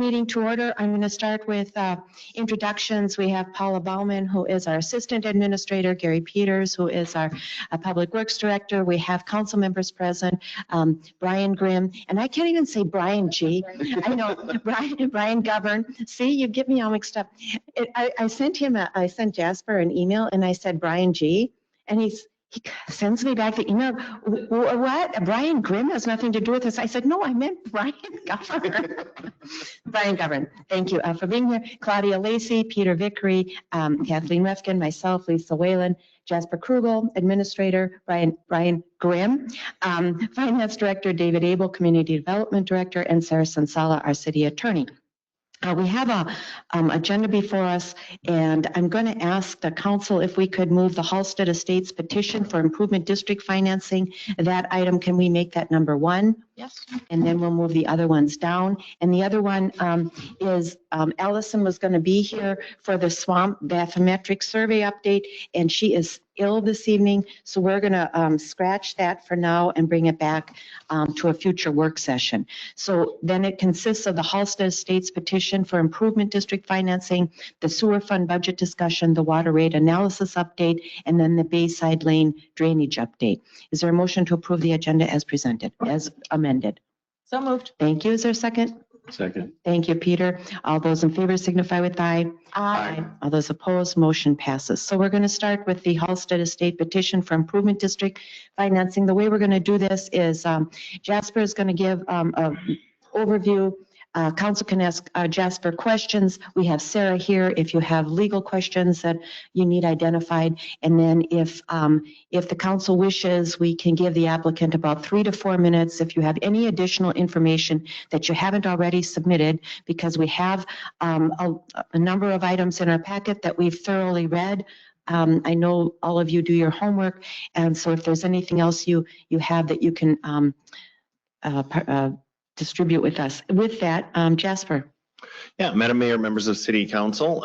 Meeting to order. I'm going to start with introductions. We have Paula Baumann, who is our Assistant Administrator, Gary Peters, who is our Public Works Director. We have council members present, Brian Grimm, and I can't even say Brian G. I know, Brian Govern. See, you get me all mixed up. I sent Jasper an email and I said Brian G. and he sends me back the email. What? Brian Grimm has nothing to do with this. I said, no, I meant Brian Govern. Brian Govern. Thank you for being here. Claudia Lacey, Peter Vickery, Kathleen Refkin, myself, Lisa Whalen, Jasper Krugel, Administrator, Brian Grimm, Finance Director, David Abel, Community Development Director, and Sarah Sansala, our City Attorney. We have a agenda before us, and I'm going to ask the council if we could move the Halstead Estates petition for improvement district financing. That item, can we make that number 1? Yes. And then we'll move the other ones down. And the other one is Allison was going to be here for the swamp bathymetric survey update, and she is ill this evening. So we're going to scratch that for now and bring it back to a future work session. So then it consists of the Halstead Estates petition for improvement district financing, the sewer fund budget discussion, the water rate analysis update, and then the Bayside Lane drainage update. Is there a motion to approve the agenda as presented, as amended? So moved. Thank you. Is there a second? Second. Thank you, Peter. All those in favor signify with aye. Aye. All those opposed, motion passes. So we're going to start with the Halstead Estate petition for improvement district financing. The way we're going to do this is Jasper is going to give an overview. Council can ask Jasper questions. We have Sarah here if you have legal questions that you need identified. And then if the council wishes, we can give the applicant about 3 to 4 minutes if you have any additional information that you haven't already submitted, because we have a number of items in our packet that we've thoroughly read. I know all of you do your homework, and so if there's anything else you have that you can distribute with us. With that, Jasper. Yeah, Madam Mayor, members of City Council,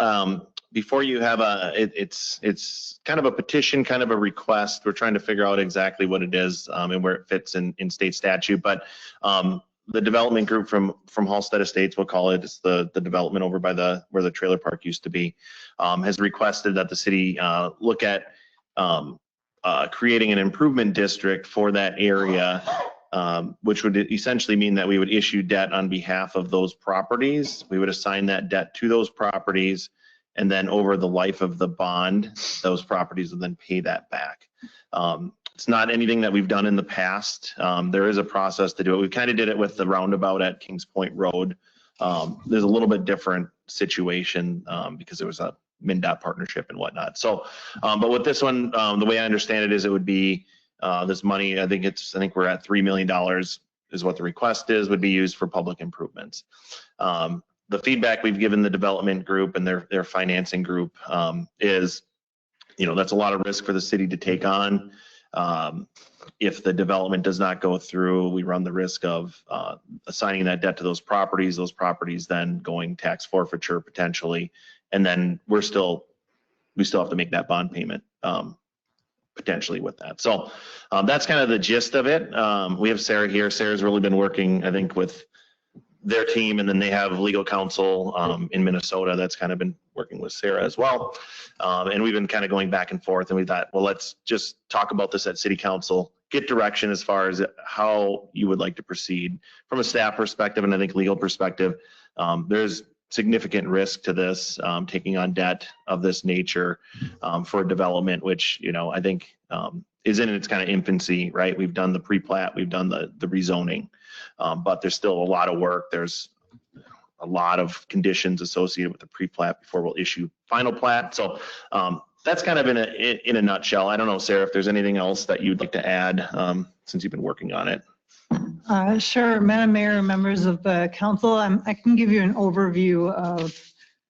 before you have it's kind of a petition, kind of a request. We're trying to figure out exactly what it is and where it fits in state statute. But the development group from Halstead Estates, we'll call it, it's the development over by where the trailer park used to be, has requested that the city look at creating an improvement district for that area. Which would essentially mean that we would issue debt on behalf of those properties. We would assign that debt to those properties, and then over the life of the bond, those properties would then pay that back. It's not anything that we've done in the past. There is a process to do it. We kind of did it with the roundabout at Kings Point Road. There's a little bit different situation because there was a MnDOT partnership and whatnot. So, but with this one, the way I understand it is it would be this money, I think we're at $3 million is what the request is, would be used for public improvements. The feedback we've given the development group and their financing group is, that's a lot of risk for the city to take on. If the development does not go through, we run the risk of assigning that debt to those properties then going tax forfeiture potentially, and then we still have to make that bond payment. Potentially with that. So that's kind of the gist of it. We have Sarah here. Sarah's really been working, I think, with their team, and then they have legal counsel in Minnesota that's kind of been working with Sarah as well. And we've been kind of going back and forth, and we thought, well, let's just talk about this at City Council, get direction as far as how you would like to proceed from a staff perspective, and I think legal perspective. There's significant risk to this, taking on debt of this nature for development, which, I think is in its kind of infancy, right? We've done the pre-plat, we've done the rezoning, but there's still a lot of work. There's a lot of conditions associated with the pre-plat before we'll issue final plat. So that's kind of in a nutshell. I don't know, Sarah, if there's anything else that you'd like to add since you've been working on it. Sure, Madam Mayor, members of the council, I can give you an overview of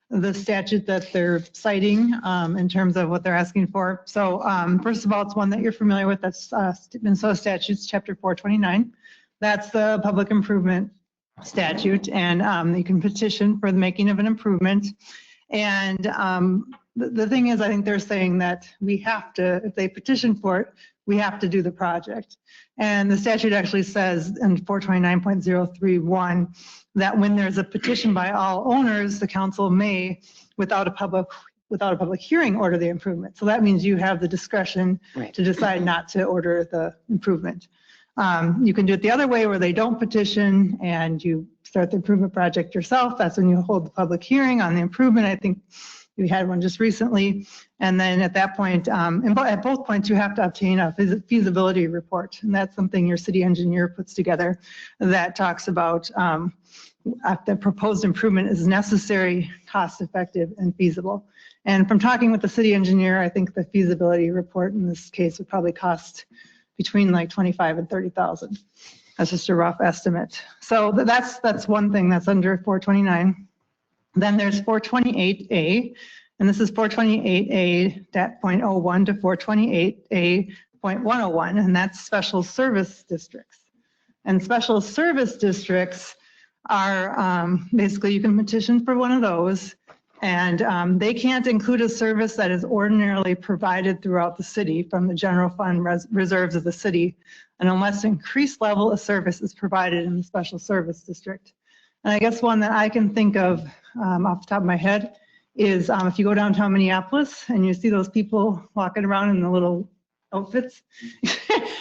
the statute that they're citing in terms of what they're asking for. So first of all, it's one that you're familiar with. That's Minnesota Statutes, Chapter 429. That's the public improvement statute, and you can petition for the making of an improvement. And the thing is, I think they're saying that we have to, if they petition for it, we have to do the project. And the statute actually says in 429.031 that when there's a petition by all owners, the council may, without a public hearing, order the improvement. So that means you have the discretion to decide not to order the improvement. You can do it the other way where they don't petition and you start the improvement project yourself. That's when you hold the public hearing on the improvement. I think we had one just recently. And then at that point, at both points, you have to obtain a feasibility report. And that's something your city engineer puts together that talks about if the proposed improvement is necessary, cost effective, and feasible. And from talking with the city engineer, I think the feasibility report in this case would probably cost between like 25 and 30,000. That's just a rough estimate. So that's one thing that's under 429. Then there's 428A, and this is 428A.01 to 428A.101, and that's special service districts. And special service districts are basically you can petition for one of those, and they can't include a service that is ordinarily provided throughout the city from the general fund reserves of the city, and unless increased level of service is provided in the special service district. And I guess one that I can think of off the top of my head is if you go downtown Minneapolis and you see those people walking around in the little outfits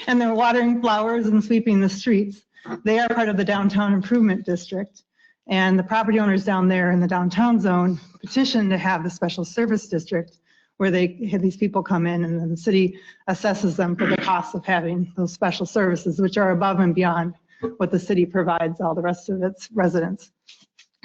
and they're watering flowers and sweeping the streets. They are part of the downtown improvement district. And the property owners down there in the downtown zone petitioned to have the special service district where they have these people come in and then the city assesses them for the cost of having those special services, which are above and beyond what the city provides all the rest of its residents.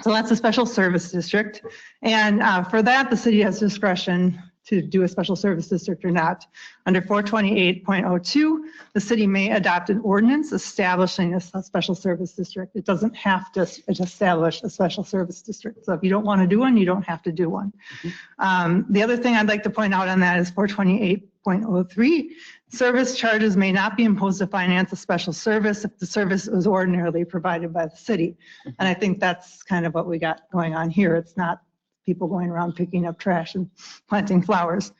So that's a special service district. And for that, the city has discretion to do a special service district or not. Under 428.02, the city may adopt an ordinance establishing a special service district. It doesn't have to establish a special service district. So if you don't want to do one, you don't have to do one. The other thing I'd like to point out on that is 428.03. Service charges may not be imposed to finance a special service if the service was ordinarily provided by the city. And I think that's kind of what we got going on here. It's not people going around picking up trash and planting flowers.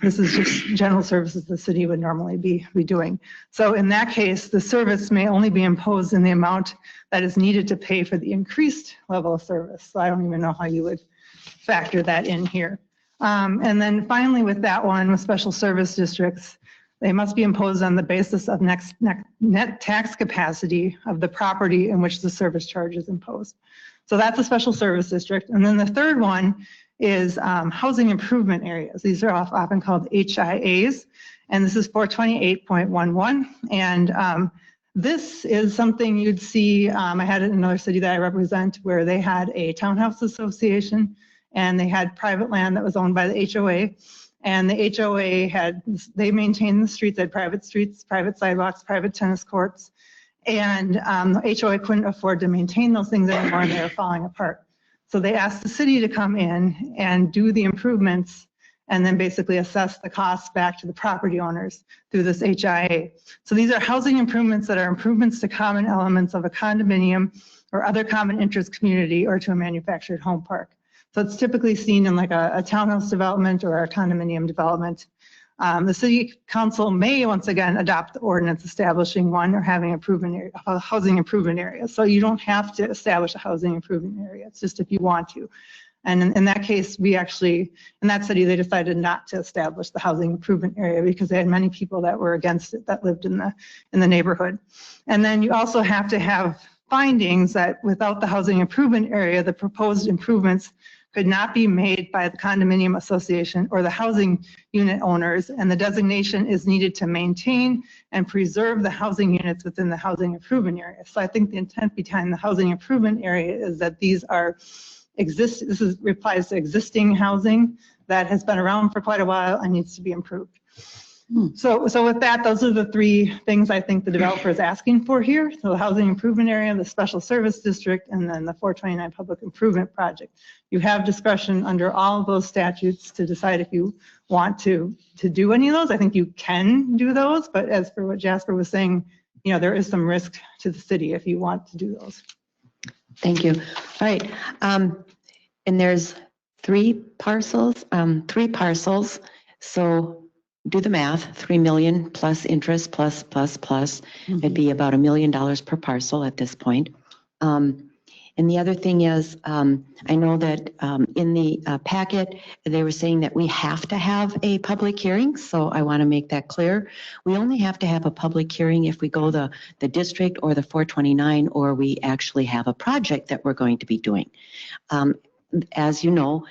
This is just general services the city would normally be doing. So in that case, the service may only be imposed in the amount that is needed to pay for the increased level of service. So I don't even know how you would factor that in here. And then finally with that one, with special service districts, they must be imposed on the basis of net tax capacity of the property in which the service charge is imposed. So that's a special service district. And then the third one is housing improvement areas. These are often called HIAs, and this is 428.11. And this is something you'd see, I had it in another city that I represent where they had a townhouse association and they had private land that was owned by the HOA. And the HOA they maintained the streets, they had private streets, private sidewalks, private tennis courts. And the HOA couldn't afford to maintain those things anymore and they were falling apart. So they asked the city to come in and do the improvements and then basically assess the costs back to the property owners through this HIA. So these are housing improvements that are improvements to common elements of a condominium or other common interest community or to a manufactured home park. So it's typically seen in like a townhouse development or a condominium development. The city council may once again adopt the ordinance establishing one or having a housing improvement area. So you don't have to establish a housing improvement area. It's just if you want to. And in that case, we actually, in that city, they decided not to establish the housing improvement area because they had many people that were against it that lived in the neighborhood. And then you also have to have findings that without the housing improvement area, the proposed improvements could not be made by the condominium association or the housing unit owners, and the designation is needed to maintain and preserve the housing units within the housing improvement area. So I think the intent behind the housing improvement area is that these are applies to existing housing that has been around for quite a while and needs to be improved. So with that, those are the three things I think the developer is asking for here. So the housing improvement area, the special service district, and then the 429 public improvement project. You have discretion under all of those statutes to decide if you want to do any of those. I think you can do those, but as for what Jasper was saying, you know, there is some risk to the city if you want to do those. Thank you. All right. And there's three parcels. So do the math, 3 million plus interest plus. It'd be about $1 million per parcel at this point. And the other thing is, I know that in the packet, they were saying that we have to have a public hearing. So I want to make that clear. We only have to have a public hearing if we go the district or the 429, or we actually have a project that we're going to be doing. As you know,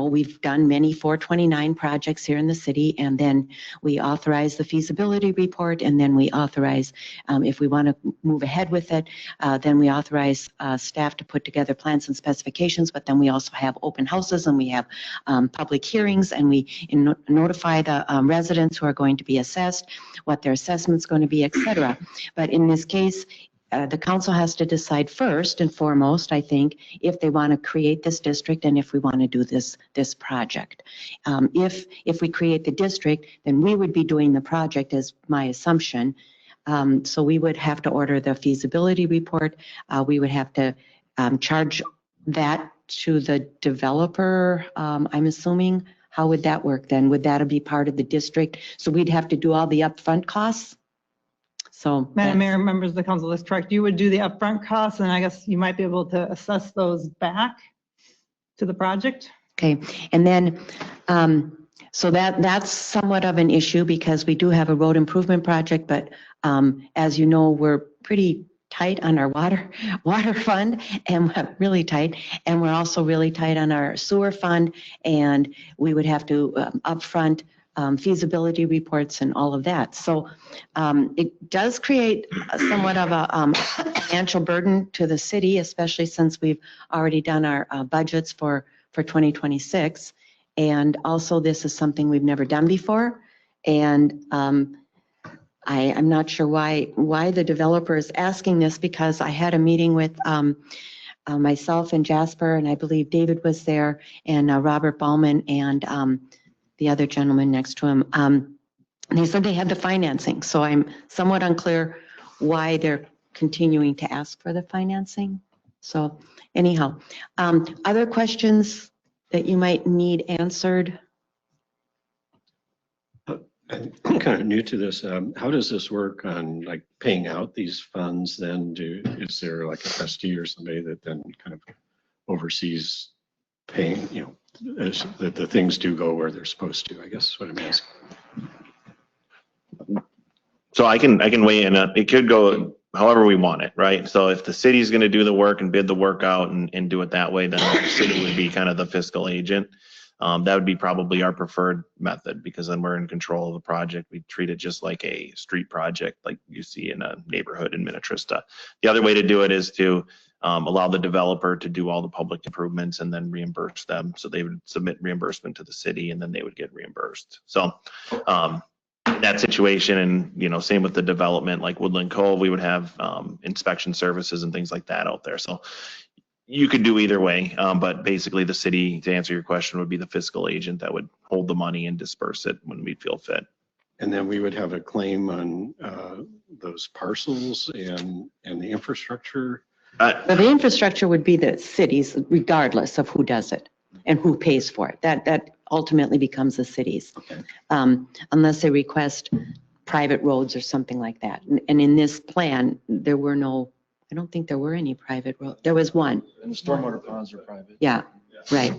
we've done many 429 projects here in the city, and then we authorize the feasibility report, and then we authorize, if we want to move ahead with it, then we authorize staff to put together plans and specifications, but then we also have open houses, and we have public hearings, and we notify the residents who are going to be assessed, what their assessment's going to be, et cetera. But in this case, the council has to decide first and foremost, I think, if they want to create this district and if we want to do this project. If we create the district, then we would be doing the project, is my assumption. So we would have to order the feasibility report. We would have to charge that to the developer, I'm assuming. How would that work then? Would that be part of the district? So we'd have to do all the upfront costs? So, Madam Mayor, members of the council, that's correct. You would do the upfront costs, and I guess you might be able to assess those back to the project. okay, and then, so that's somewhat of an issue because we do have a road improvement project, but as you know, we're pretty tight on our water fund, and we're really tight, and we're also really tight on our sewer fund, and we would have to upfront feasibility reports and all of that. So it does create somewhat of a financial burden to the city, especially since we've already done our budgets for 2026. And also this is something we've never done before. And I'm not sure why the developer is asking this, because I had a meeting with myself and Jasper, and I believe David was there, and Robert Bauman, and the other gentleman next to him. They said they had the financing, so I'm somewhat unclear why they're continuing to ask for the financing. So anyhow, other questions that you might need answered? I'm kind of new to this. How does this work on like paying out these funds then? Is there like a trustee or somebody that then kind of oversees paying, that the things do go where they're supposed to, I guess is what I'm asking. So I can weigh in. It could go however we want it, right? So if the city's going to do the work and bid the work out and do it that way, then the city would be kind of the fiscal agent. That would be probably our preferred method, because then we're in control of the project. We treat it just like a street project, like you see in a neighborhood in Minnetrista. The other way to do it is to allow the developer to do all the public improvements and then reimburse them. So they would submit reimbursement to the city, and then they would get reimbursed. So in that situation, and same with the development like Woodland Cove, we would have inspection services and things like that out there. So you could do either way, but basically the city, to answer your question, would be the fiscal agent that would hold the money and disperse it when we feel fit. And then we would have a claim on those parcels and the infrastructure. The infrastructure would be the city's, regardless of who does it and who pays for it. That ultimately becomes the city's, Okay. Unless they request private roads or something like that. And in this plan, there were no, I don't think there were any private roads. There was one. And the stormwater ponds are private. Yeah, right.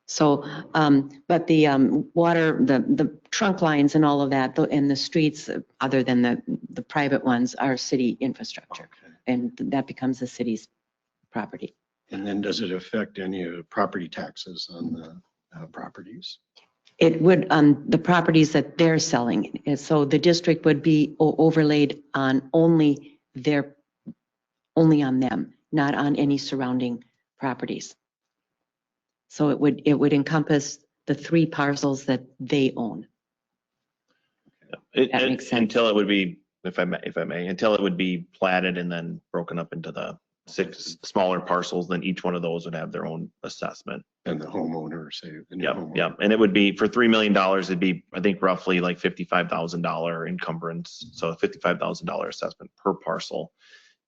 So, but the water, the trunk lines and all of that, and the streets, other than the private ones, are city infrastructure. Okay. And that becomes the city's property. And then does it affect any of the property taxes on the properties? It would, the properties that they're selling. And so the district would be overlaid on only on them, not on any surrounding properties. So it would encompass the 3 parcels that they own. That makes sense. Until it would be, if I may, until it would be platted and then broken up into the 6 smaller parcels, then each one of those would have their own assessment. And the homeowner, say. The new homeowner. Yeah. And it would be for $3 million, it'd be, I think, roughly like $55,000 encumbrance. So a $55,000 assessment per parcel,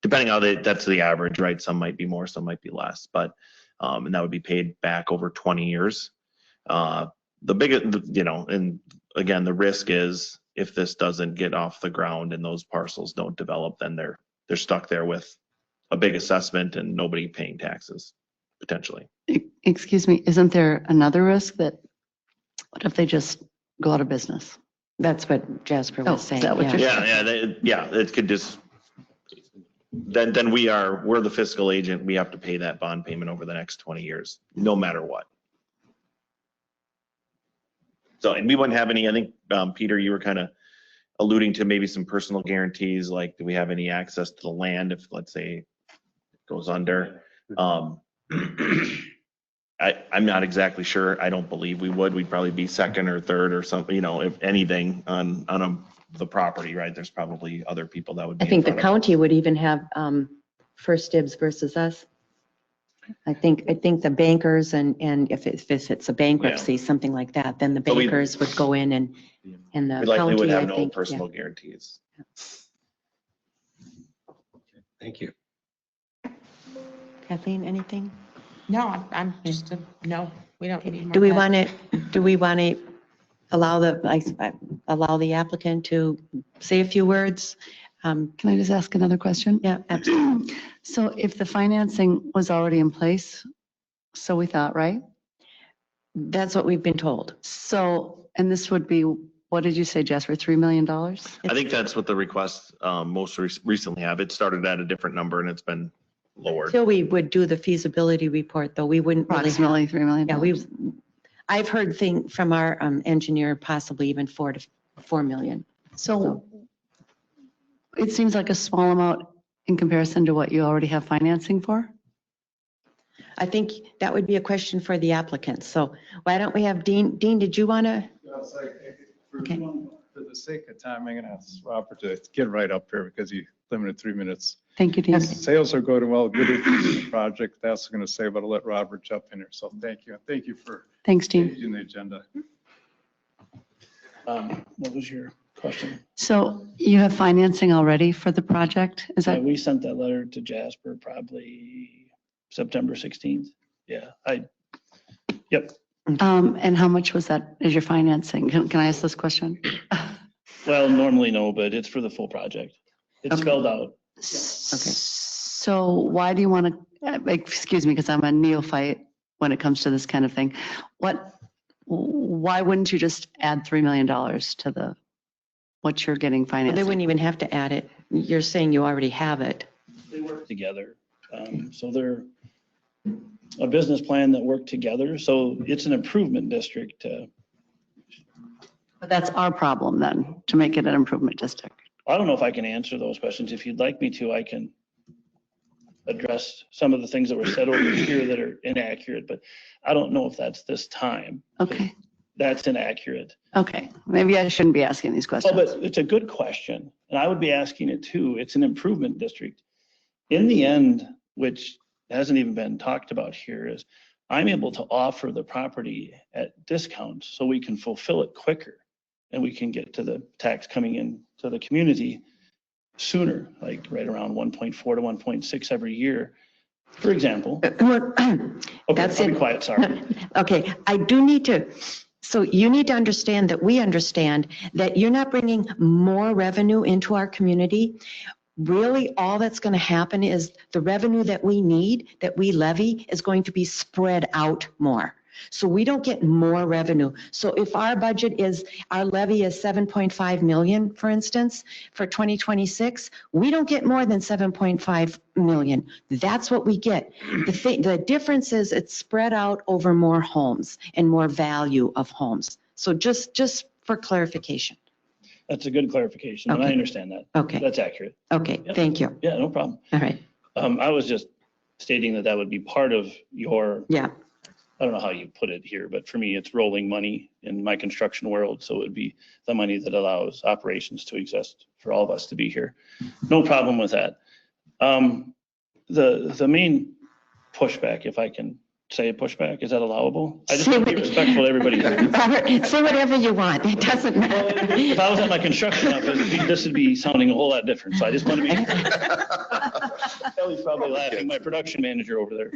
depending on that's the average, right? Some might be more, some might be less, but, and that would be paid back over 20 years. The biggest, and again, the risk is if this doesn't get off the ground and those parcels don't develop, then they're stuck there with a big assessment and nobody paying taxes, potentially. Excuse me, isn't there another risk that, what if they just go out of business? That's what Jasper Oh, was is saying. that what yeah. you're- Yeah, it could just, then we're the fiscal agent. We have to pay that bond payment over the next 20 years, no matter what. So, and we wouldn't have any, I think, Peter, you were kind of alluding to maybe some personal guarantees, like do we have any access to the land if, let's say, it goes under? I'm not exactly sure. I don't believe we would. We'd probably be second or third or something, if anything on the property, right? There's probably other people that would be I think the in front of us. county would even have first dibs versus us. I think the bankers and if it's a bankruptcy, something like that, then the So we- bankers would go in and the We likely would county, I have no think. personal guarantees. Thank you. Kathleen, anything? No, I'm just, no, we don't need more. Do we of that. want to allow the applicant to say a few words? Can I just ask another question? Yeah, absolutely. So if the financing was already in place, so we thought, right? That's what we've been told. So, and this would be, what did you say, Jasper, $3 million? I think that's what the requests most recently have. It started at a different number and it's been lowered. Until we would do the feasibility report, though, we wouldn't really. Approximately $3 million. Yeah, I've heard from our engineer, possibly even $4 million. So it seems like a small amount in comparison to what you already have financing for? I think that would be a question for the applicant. So why don't we have Dean? Dean, did you want to? Okay. For the sake of time, I'm going to ask Robert to get right up here because he limited 3 minutes. Thank you, Dean. Sales are going well, good interest in the project. That's going to say, but I'll let Robert jump in here. So thank you. Thank you for Thanks, Dean. changing the agenda. What was your question? So you have financing already for the project? Is that, We sent that letter to Jasper probably September 16th. Yeah, yep. and how much was that, is your financing? Can I ask this question? Well, normally no, but it's for the full project. It's Okay. spelled out. So why do you want to, excuse me, because I'm a neophyte when it comes to this kind of thing. Why wouldn't you just add $3 million to what you're getting They financed? wouldn't even have to add it. You're saying you already have it. They work together. So they're a business plan that work together. So it's an improvement district. But that's our problem then, to make it an improvement district. I don't know if I can answer those questions. If you'd like me to, I can address some of the things that were said over here that are inaccurate, but I don't know if that's this time. Okay, That's inaccurate. okay. Maybe I shouldn't be asking these Oh, questions. but it's a good question, and I would be asking it too. It's an improvement district. In the end, which hasn't even been talked about here, is I'm able to offer the property at discounts so we can fulfill it quicker and we can get to the tax coming in to the community sooner, like right around 1.4 to 1.6 every year, for example. Okay, That's I'll be it. quiet, sorry. Okay, I do need to, so you need to understand that we understand that you're not bringing more revenue into our community. Really, all that's going to happen is the revenue that we need, that we levy, is going to be spread out more. So we don't get more revenue. So if our budget is, our levy is 7.5 million, for instance, for 2026, we don't get more than 7.5 million. That's what we get. The difference is it's spread out over more homes and more value of homes. So just for clarification. That's a good clarification, and I Okay. understand that. Okay, That's accurate. okay, Yep. thank you. Yeah, no problem. All right, I was just stating that that would be part of your, yeah. I don't know how you put it here, but for me, it's rolling money in my construction world. So it would be the money that allows operations to exist for all of us to be here. No problem with that. The main pushback, if I can say pushback, is that allowable? I just want to be respectful to everybody here. Robert, say whatever you want. It doesn't matter. If I was at my construction office, this would be sounding a whole lot different. So I just want to be. Kelly's probably laughing, my production manager over there.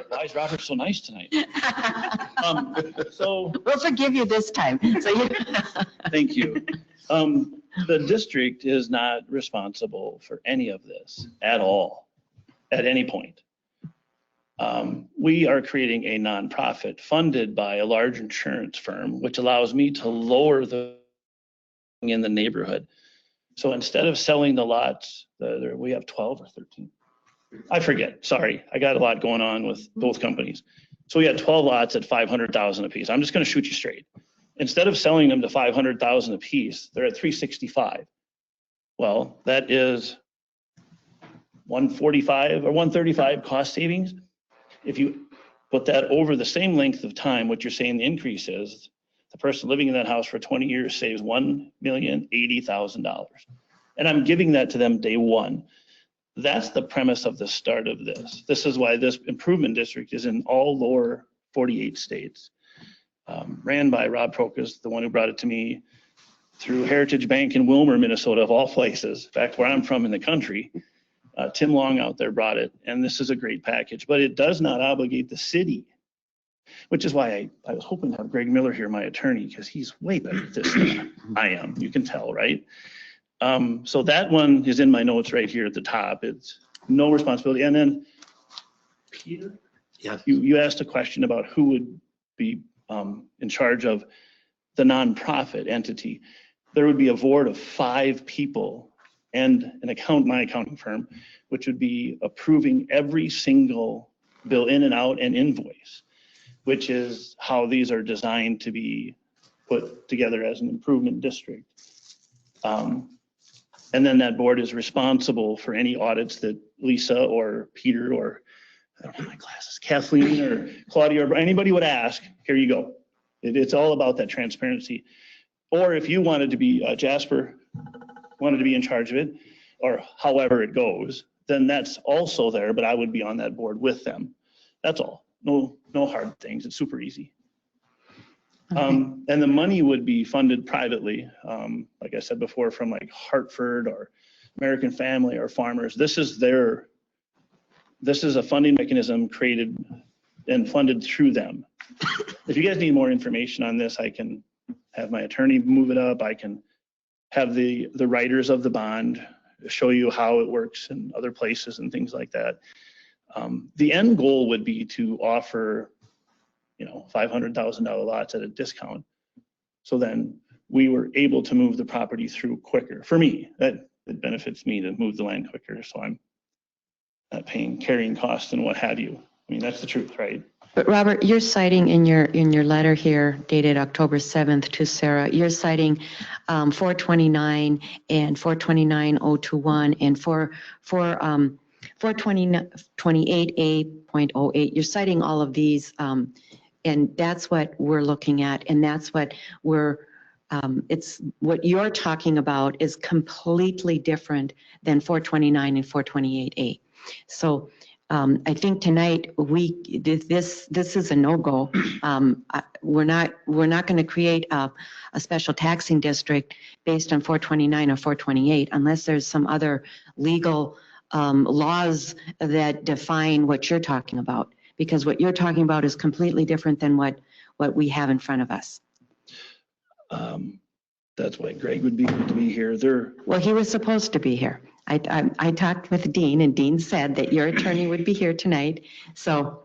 Why is Robert so nice tonight? So, We'll forgive you this time. So you. thank you. The district is not responsible for any of this at all. at any point. We are creating a nonprofit funded by a large insurance firm, which allows me to lower the in the neighborhood. So instead of selling the lots, we have 12 or 13. I forget, sorry. I got a lot going on with both companies. So we had 12 lots at 500,000 a piece. I'm just going to shoot you straight. Instead of selling them to 500,000 a piece, they're at 365. Well, that is 145 or 135 cost savings. If you put that over the same length of time, what you're saying the increase is, the person living in that house for 20 years saves $1,080,000. And I'm giving that to them day one. That's the premise of the start of this. This is why this improvement district is in all lower 48 states. Ran by Rob Prokas, the one who brought it to me through Heritage Bank in Wilmer, Minnesota, of all places. In fact, where I'm from in the country. Tim Long out there brought it, and this is a great package, but it does not obligate the city, which is why I was hoping to have Greg Miller here, my attorney, because he's way better at this than I am. You can tell, right? So that one is in my notes right here at the top. It's no responsibility. And then, Peter, you asked a question about who would be in charge of the nonprofit entity. There would be a board of 5 people and my accounting firm, which would be approving every single bill in and out and invoice, which is how these are designed to be put together as an improvement district. And then that board is responsible for any audits that Lisa or Peter or, I don't have my glasses, Kathleen or Claudia or anybody would ask, here you go. It's all about that transparency. Or if you wanted to be, Jasper wanted to be in charge of it, or however it goes, then that's also there, but I would be on that board with them. That's all. No hard things. It's super easy. Okay. And the money would be funded privately, like I said before, from like Hartford or American Family or Farmers. This is a funding mechanism created and funded through them. If you guys need more information on this, I can have my attorney move it up. I can have the writers of the bond show you how it works in other places and things like that. The end goal would be to offer, $500,000 lots at a discount. So then we were able to move the property through quicker. For me, it benefits me to move the land quicker, so I'm not paying carrying costs and what have you. I mean, that's the truth, right? But Robert, you're citing in your letter here dated October 7th to Sarah, you're citing 429 and 429.021 and 428A.08. You're citing all of these, and that's what we're looking at, and that's what it's what you're talking about is completely different than 429 and 428A. So I think tonight this is a no-go. We're not going to create a special taxing district based on 429 or 428 unless there's some other legal laws that define what you're talking about, because what you're talking about is completely different than what we have in front of us. That's why Greg would be able to be here. Well, he was supposed to be here. I talked with Dean, and Dean said that your attorney would be here tonight. So,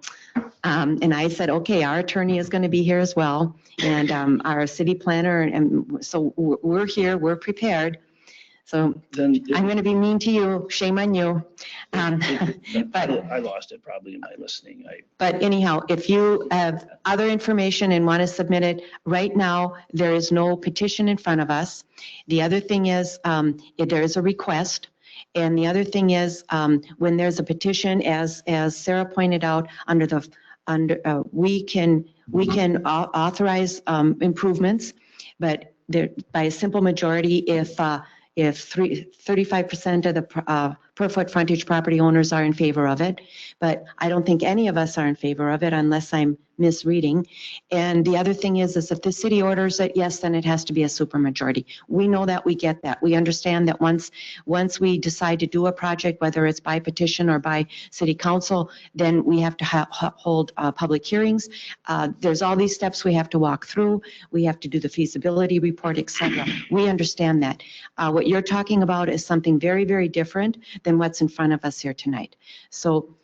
and I said, okay, our attorney is going to be here as well, and our city planner, and so we're here, we're prepared. So then I'm going to be mean to you. Shame on you. but I lost it probably in my listening. But anyhow, if you have other information and want to submit it, right now, there is no petition in front of us. The other thing is, there is a request. And the other thing is, when there's a petition, as Sarah pointed out, we can authorize improvements, but by a simple majority, if 35% of the per foot frontage property owners are in favor of it, but I don't think any of us are in favor of it unless I'm misreading. And the other thing is if the city orders it, yes, then it has to be a supermajority. We know that, we get that. We understand that once we decide to do a project, whether it's by petition or by city council, then we have to hold public hearings. There's all these steps we have to walk through. We have to do the feasibility report, et cetera. We understand that. What you're talking about is something very, very different. than what's in front of us here tonight. So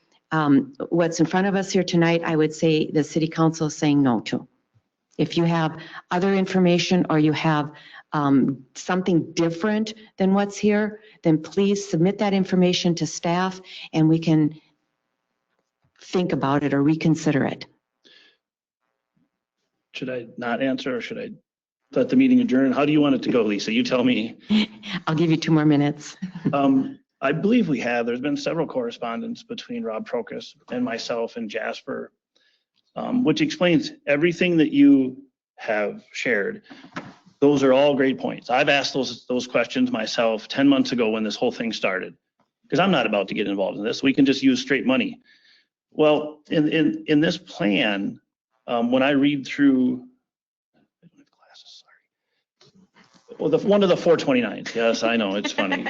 what's in front of us here tonight, I would say the city council is saying no to. If you have other information or you have something different than what's here, then please submit that information to staff and we can think about it or reconsider it. Should I not answer or should I let the meeting adjourn? How do you want it to go, Lisa? You tell me. I'll give you 2 more minutes. I believe we have. There's been several correspondence between Rob Trocus and myself and Jasper, which explains everything that you have shared. Those are all great points. I've asked those questions myself 10 months ago when this whole thing started, because I'm not about to get involved in this. We can just use straight money. Well, in this plan, when I read through, well, one of the 429s. Yes, I know, it's funny.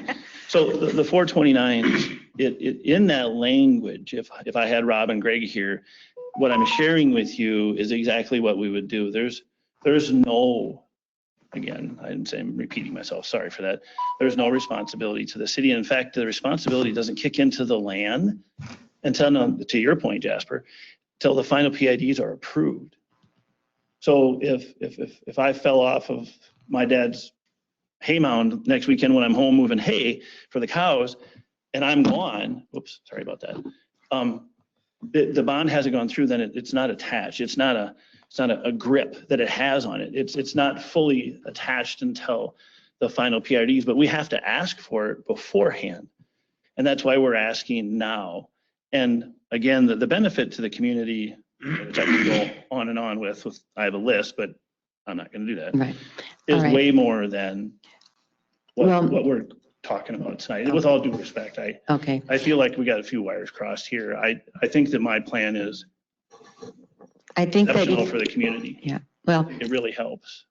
So the 429s, in that language, if I had Rob and Greg here, what I'm sharing with you is exactly what we would do. There's no, again, I'm repeating myself, sorry for that. There's no responsibility to the city. In fact, the responsibility doesn't kick into the land until, to your point, Jasper, till the final PIDs are approved. So if I fell off of my dad's hay mound next weekend when I'm home moving hay for the cows and I'm gone, oops, sorry about that. The bond hasn't gone through, then it's not attached. It's not a grip that it has on it. It's not fully attached until the final PRDs, but we have to ask for it beforehand. And that's why we're asking now. And again, the benefit to the community, which I can go on and on with, I have a list, but I'm not going to do that, Right. is Right. way more than Well- what we're talking about tonight. With all due respect, Okay. I feel like we got a few wires crossed here. I think that my plan is I think that, exceptional for the community. yeah, well, It really helps.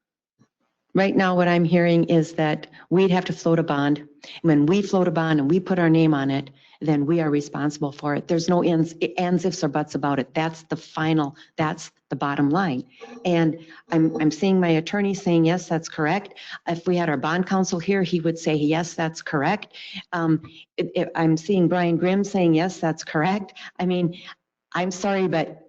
right now what I'm hearing is that we'd have to float a bond. When we float a bond and we put our name on it, then we are responsible for it. There's no ands, ifs, or buts about it. That's the final, that's the bottom line. And I'm seeing my attorney saying, yes, that's correct. If we had our bond counsel here, he would say, yes, that's correct. I'm seeing Brian Grimm saying, yes, that's correct. I mean, I'm sorry, but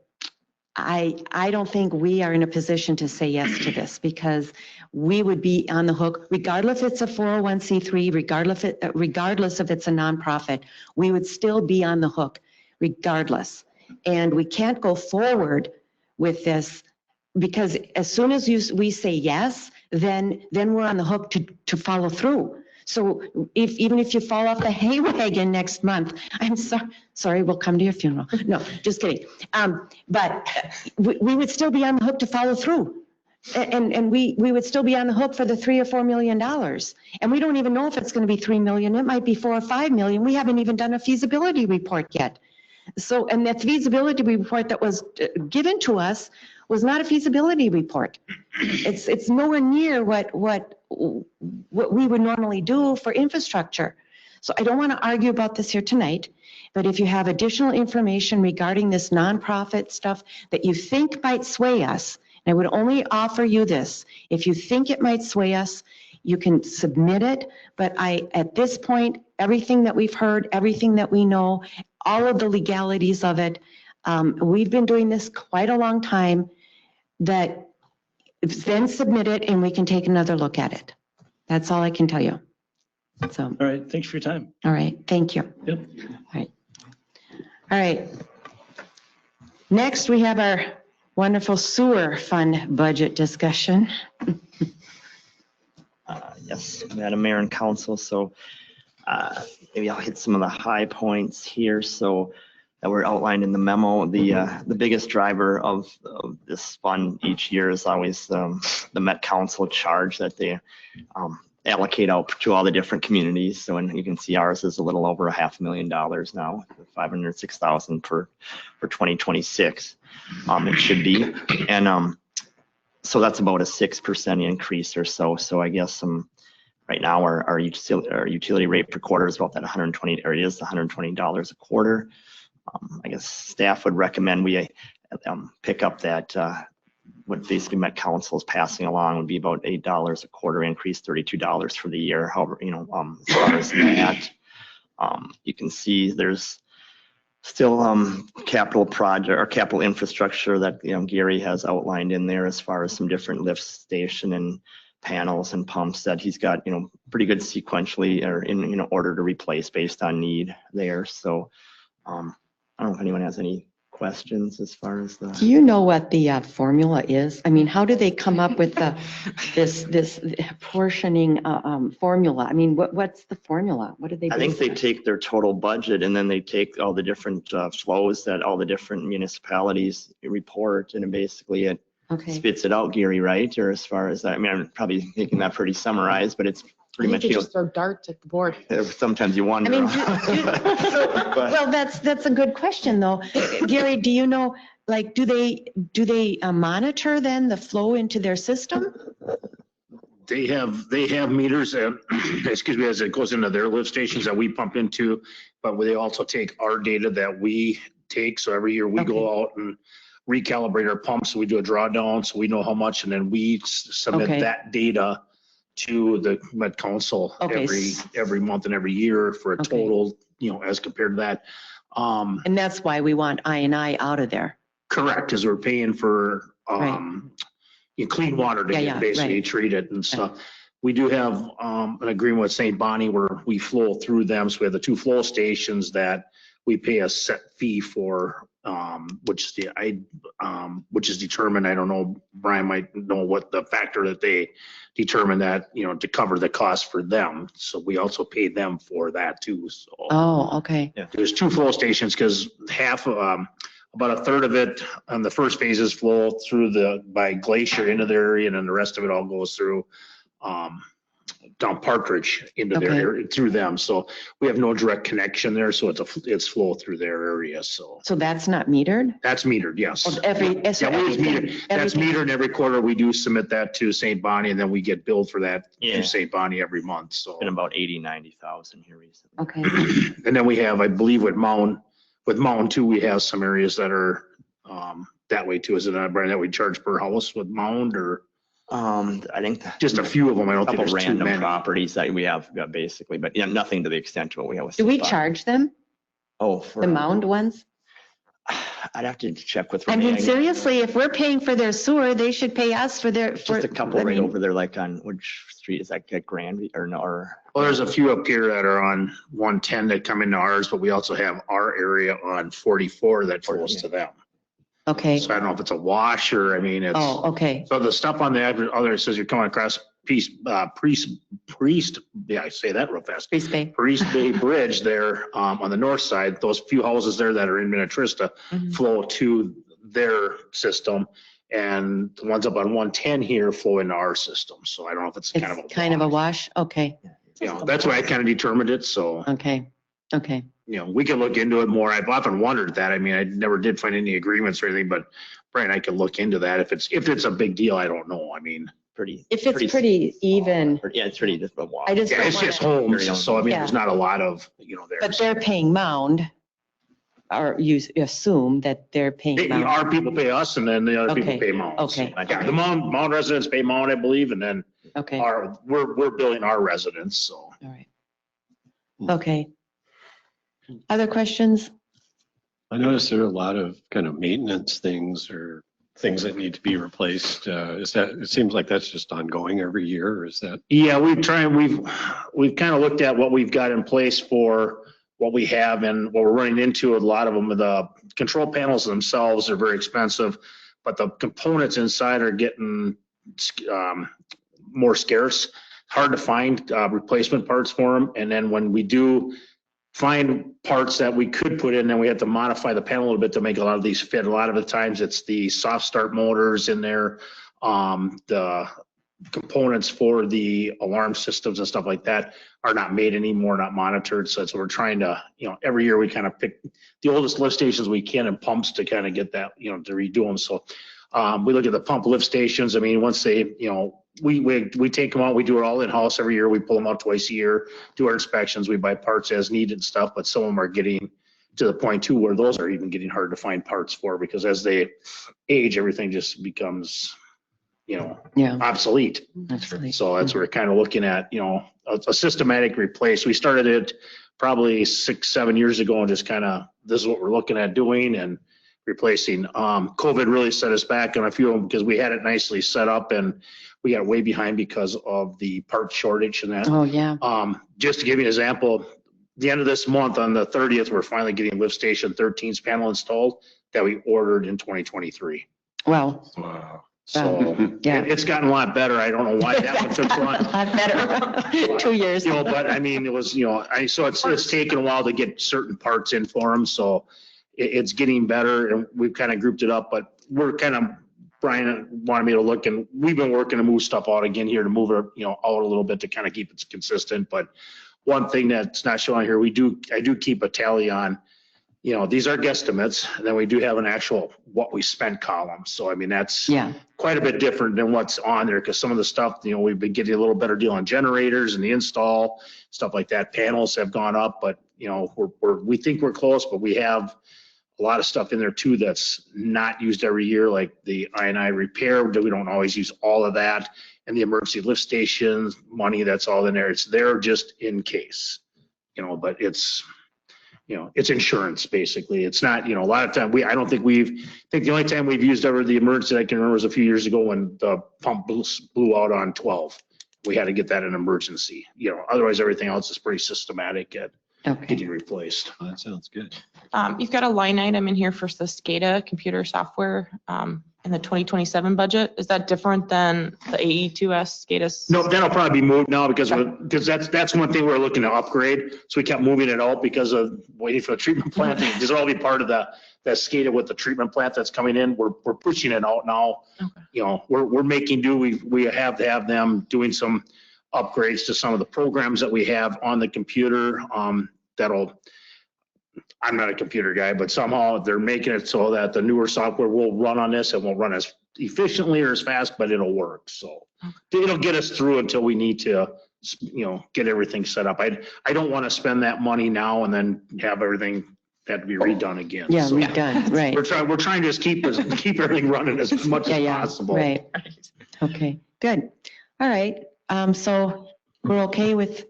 I don't think we are in a position to say yes to this because we would be on the hook, regardless if it's a 401c3, regardless if it's a nonprofit, we would still be on the hook regardless. And we can't go forward with this because as soon as we say yes, then we're on the hook to follow through. So even if you fall off the hay wagon next month, I'm sorry, we'll come to your funeral. No, just kidding. But we would still be on the hook to follow through. And we would still be on the hook for the $3 or $4 million. And we don't even know if it's going to be 3 million. It might be 4 or 5 million. We haven't even done a feasibility report yet. So, and that feasibility report that was given to us was not a feasibility report. It's nowhere near what we would normally do for infrastructure. So I don't want to argue about this here tonight, but if you have additional information regarding this nonprofit stuff that you think might sway us, and I would only offer you this, if you think it might sway us, you can submit it. But at this point, everything that we've heard, everything that we know, all of the legalities of it, we've been doing this quite a long time, that then submit it and we can take another look at it. That's all I can tell you. So, All right, thanks for your time. all right, thank you. Yep. All right. Next, we have our wonderful sewer fund budget discussion. Yes, Madam Mayor and Council. So maybe I'll hit some of the high points here. So that were outlined in the memo. The biggest driver of this fund each year is always the Met Council charge that they allocate out to all the different communities. So, and you can see ours is a little over $500,000 now, $506,000 for 2026. It should be, and so that's about a 6% increase or so. So I guess right now our utility rate per quarter is about that $120, or it is $120 a quarter. I guess staff would recommend we pick up that what basically Met Council is passing along would be about $8 a quarter increase, $32 for the year. However, as far as that, You can see there's still capital project or capital infrastructure that, Gary has outlined in there as far as some different lift station and panels and pumps that he's got, pretty good sequentially or in, order to replace based on need there. So I don't know if anyone has any questions as far as Do the, you know what the formula is? I mean, how do they come up with this portioning formula? I mean, what's the formula? What do they do? I think they with that? take their total budget and then they take all the different flows that all the different municipalities report, and basically it Okay. spits it out, Gary, right? Or as far as that, I mean, I'm probably making that pretty summarized, but it's pretty much, You just throw darts at the board. sometimes you I wonder. mean, But- well, that's a good question though. Gary, do you know, like, do they monitor then the flow into their system? They have meters, excuse me, as it goes into their lift stations that we pump into, but they also take our data that we take. So every year we go out and recalibrate our pumps. So we do a drawdown, so we know how much, and then we submit Okay. that data to the Met Council Okay. every month and every year for a Okay. total, as compared to that. And that's why we want I&I out of there. Correct, because we're paying for, clean water to Yeah, get yeah, basically right. treated and stuff. We do have, an agreement with St. Bonnie where we flow through them. So we have the 2 flow stations that we pay a set fee for, which is determined. I don't know, Brian might know what the factor that they determine that, to cover the cost for them. So we also pay them for that too. So Oh, okay. there's 2 flow stations because half, about a third of it on the first phases flow through by Glacier into their area, and then the rest of it all goes through, down Partridge into their Okay. area, through them. So we have no direct connection there. So it's flow through their area. So So that's not metered? that's metered, yes. So every, so Yeah, we use everything- meter. That's everything- metered, and every quarter we do submit that to St. Bonnie, and then we get billed for that Yeah. through St. Bonnie every month. So, Been about 80,000-90,000 here recently. Okay. and then we have, I believe with Mound too, we have some areas that are, that way too. Is it not, Brian, that we charge per house with Mound, or I think just a few of them? I don't think couple there's too random many. properties that we have basically, but nothing to the extent of what we have with. Do we St. Bonnie. charge them, Oh, for the mound ones? I'd have to check with. I mean, Renee. seriously, if we're paying for their sewer, they should pay us for their, for. Just a couple I right mean, over there, like on which street is that? Get Grand or no? Or Well, there's a few up here that are on 110 that come into ours, but we also have our area on 44 that flows to them. Okay. So I don't know if it's a wash or, I mean, it's. Oh, okay. So the stuff on the other, it says you're coming across Priest, yeah, I say that real fast. Priest Bay. Priest Bay Bridge there, on the north side, those few houses there that are in Minnetrista Mhm. flow to their system. And the ones up on 110 here flow into our system. So I don't know if it's kind of a. It's kind of a wash? Okay, That's why I kind of determined it. So, okay, okay. we can look into it more. I've often wondered that. I mean, I never did find any agreements or anything, but Brian, I can look into that. If it's a big deal, I don't know. I mean, pretty. If it's pretty even, Yeah, it's pretty just a walk. I just yeah, don't it's just want homes. So I mean, there's Yeah. not a lot of, there. but they're paying mound, or you assume that they're paying mound. Our people pay us, and then the other people Okay, pay Mound. okay. Yeah, the Mound residents pay Mound, I believe, and then Okay, all we're billing our residents, so. right. Okay. Other questions? I noticed there are a lot of kind of maintenance things or things that need to be replaced. It seems like that's just ongoing every year, or is that? Yeah, we've kind of looked at what we've got in place for what we have and what we're running into. A lot of them, the control panels themselves are very expensive, but the components inside are getting more scarce. Hard to find replacement parts for them. And then when we do find parts that we could put in, then we have to modify the panel a little bit to make a lot of these fit. A lot of the times it's the soft start motors in there, the components for the alarm systems and stuff like that are not made anymore, not monitored. So that's what we're trying to, every year we kind of pick the oldest lift stations we can and pumps to kind of get that, to redo them. So we look at the pump lift stations. I mean, once they, we take them out, we do it all in-house every year. We pull them out twice a year, do our inspections, we buy parts as needed and stuff, but some of them are getting to the point too where those are even getting hard to find parts for, because as they age, everything just becomes, Yeah. obsolete. Absolutely. So that's what we're kind of looking at, a systematic replace. We started it probably 6-7 years ago and just kind of, this is what we're looking at doing and replacing. COVID really set us back on a few of them because we had it nicely set up and we got way behind because of the part shortage and that. Oh, yeah. Just to give you an example, the end of this month on the 30th, we're finally getting lift station 13's panel installed that we ordered in 2023. Well, Wow. So yeah. it's gotten a lot better. I don't know why that one took so long. A lot better. 2 years. You know, but I mean, it was, so it's taken a while to get certain parts in for them. So it's getting better and we've kind of grouped it up, but we're kind of, Brian wanted me to look and we've been working to move stuff out again here to move it, out a little bit to kind of keep it consistent. But one thing that's not showing here, I do keep a tally on, these are guesstimates, and then we do have an actual what we spent column. So, I mean, that's quite a bit different than what's on there because some of the stuff, we've been getting a little better deal on generators and the install, stuff like that. Panels have gone up, but, we think we're close, but we have a lot of stuff in there too that's not used every year, like the I&I repair. We don't always use all of that. And the emergency lift stations, money, that's all in there. It's there just in case, but it's, it's insurance basically. It's not, a lot of time I think the only time we've used ever the emergency I can remember was a few years ago when the pump blew out on 12. We had to get that in emergency, otherwise everything else is pretty systematic at getting replaced. Oh, that sounds good. You've got a line item in here for the SCADA computer software in the 2027 budget. Is that different than the AE2S SCADA? No, that'll probably be moved now because that's one thing we're looking to upgrade. So we kept moving it out because of waiting for the treatment plant. This will all be part of that SCADA with the treatment plant that's coming in. We're pushing it out now. Okay. We're making do. We have to have them doing some upgrades to some of the programs that we have on the computer. I'm not a computer guy, but somehow they're making it so that the newer software will run on this. It won't run as efficiently or as fast, but it'll work. So it'll get us through until we need to, get everything set up. I don't want to spend that money now and then have everything have to be redone again. Yeah, So redone, right. We're trying to just keep everything running as much as possible. Right. Okay, good. All right. So we're okay with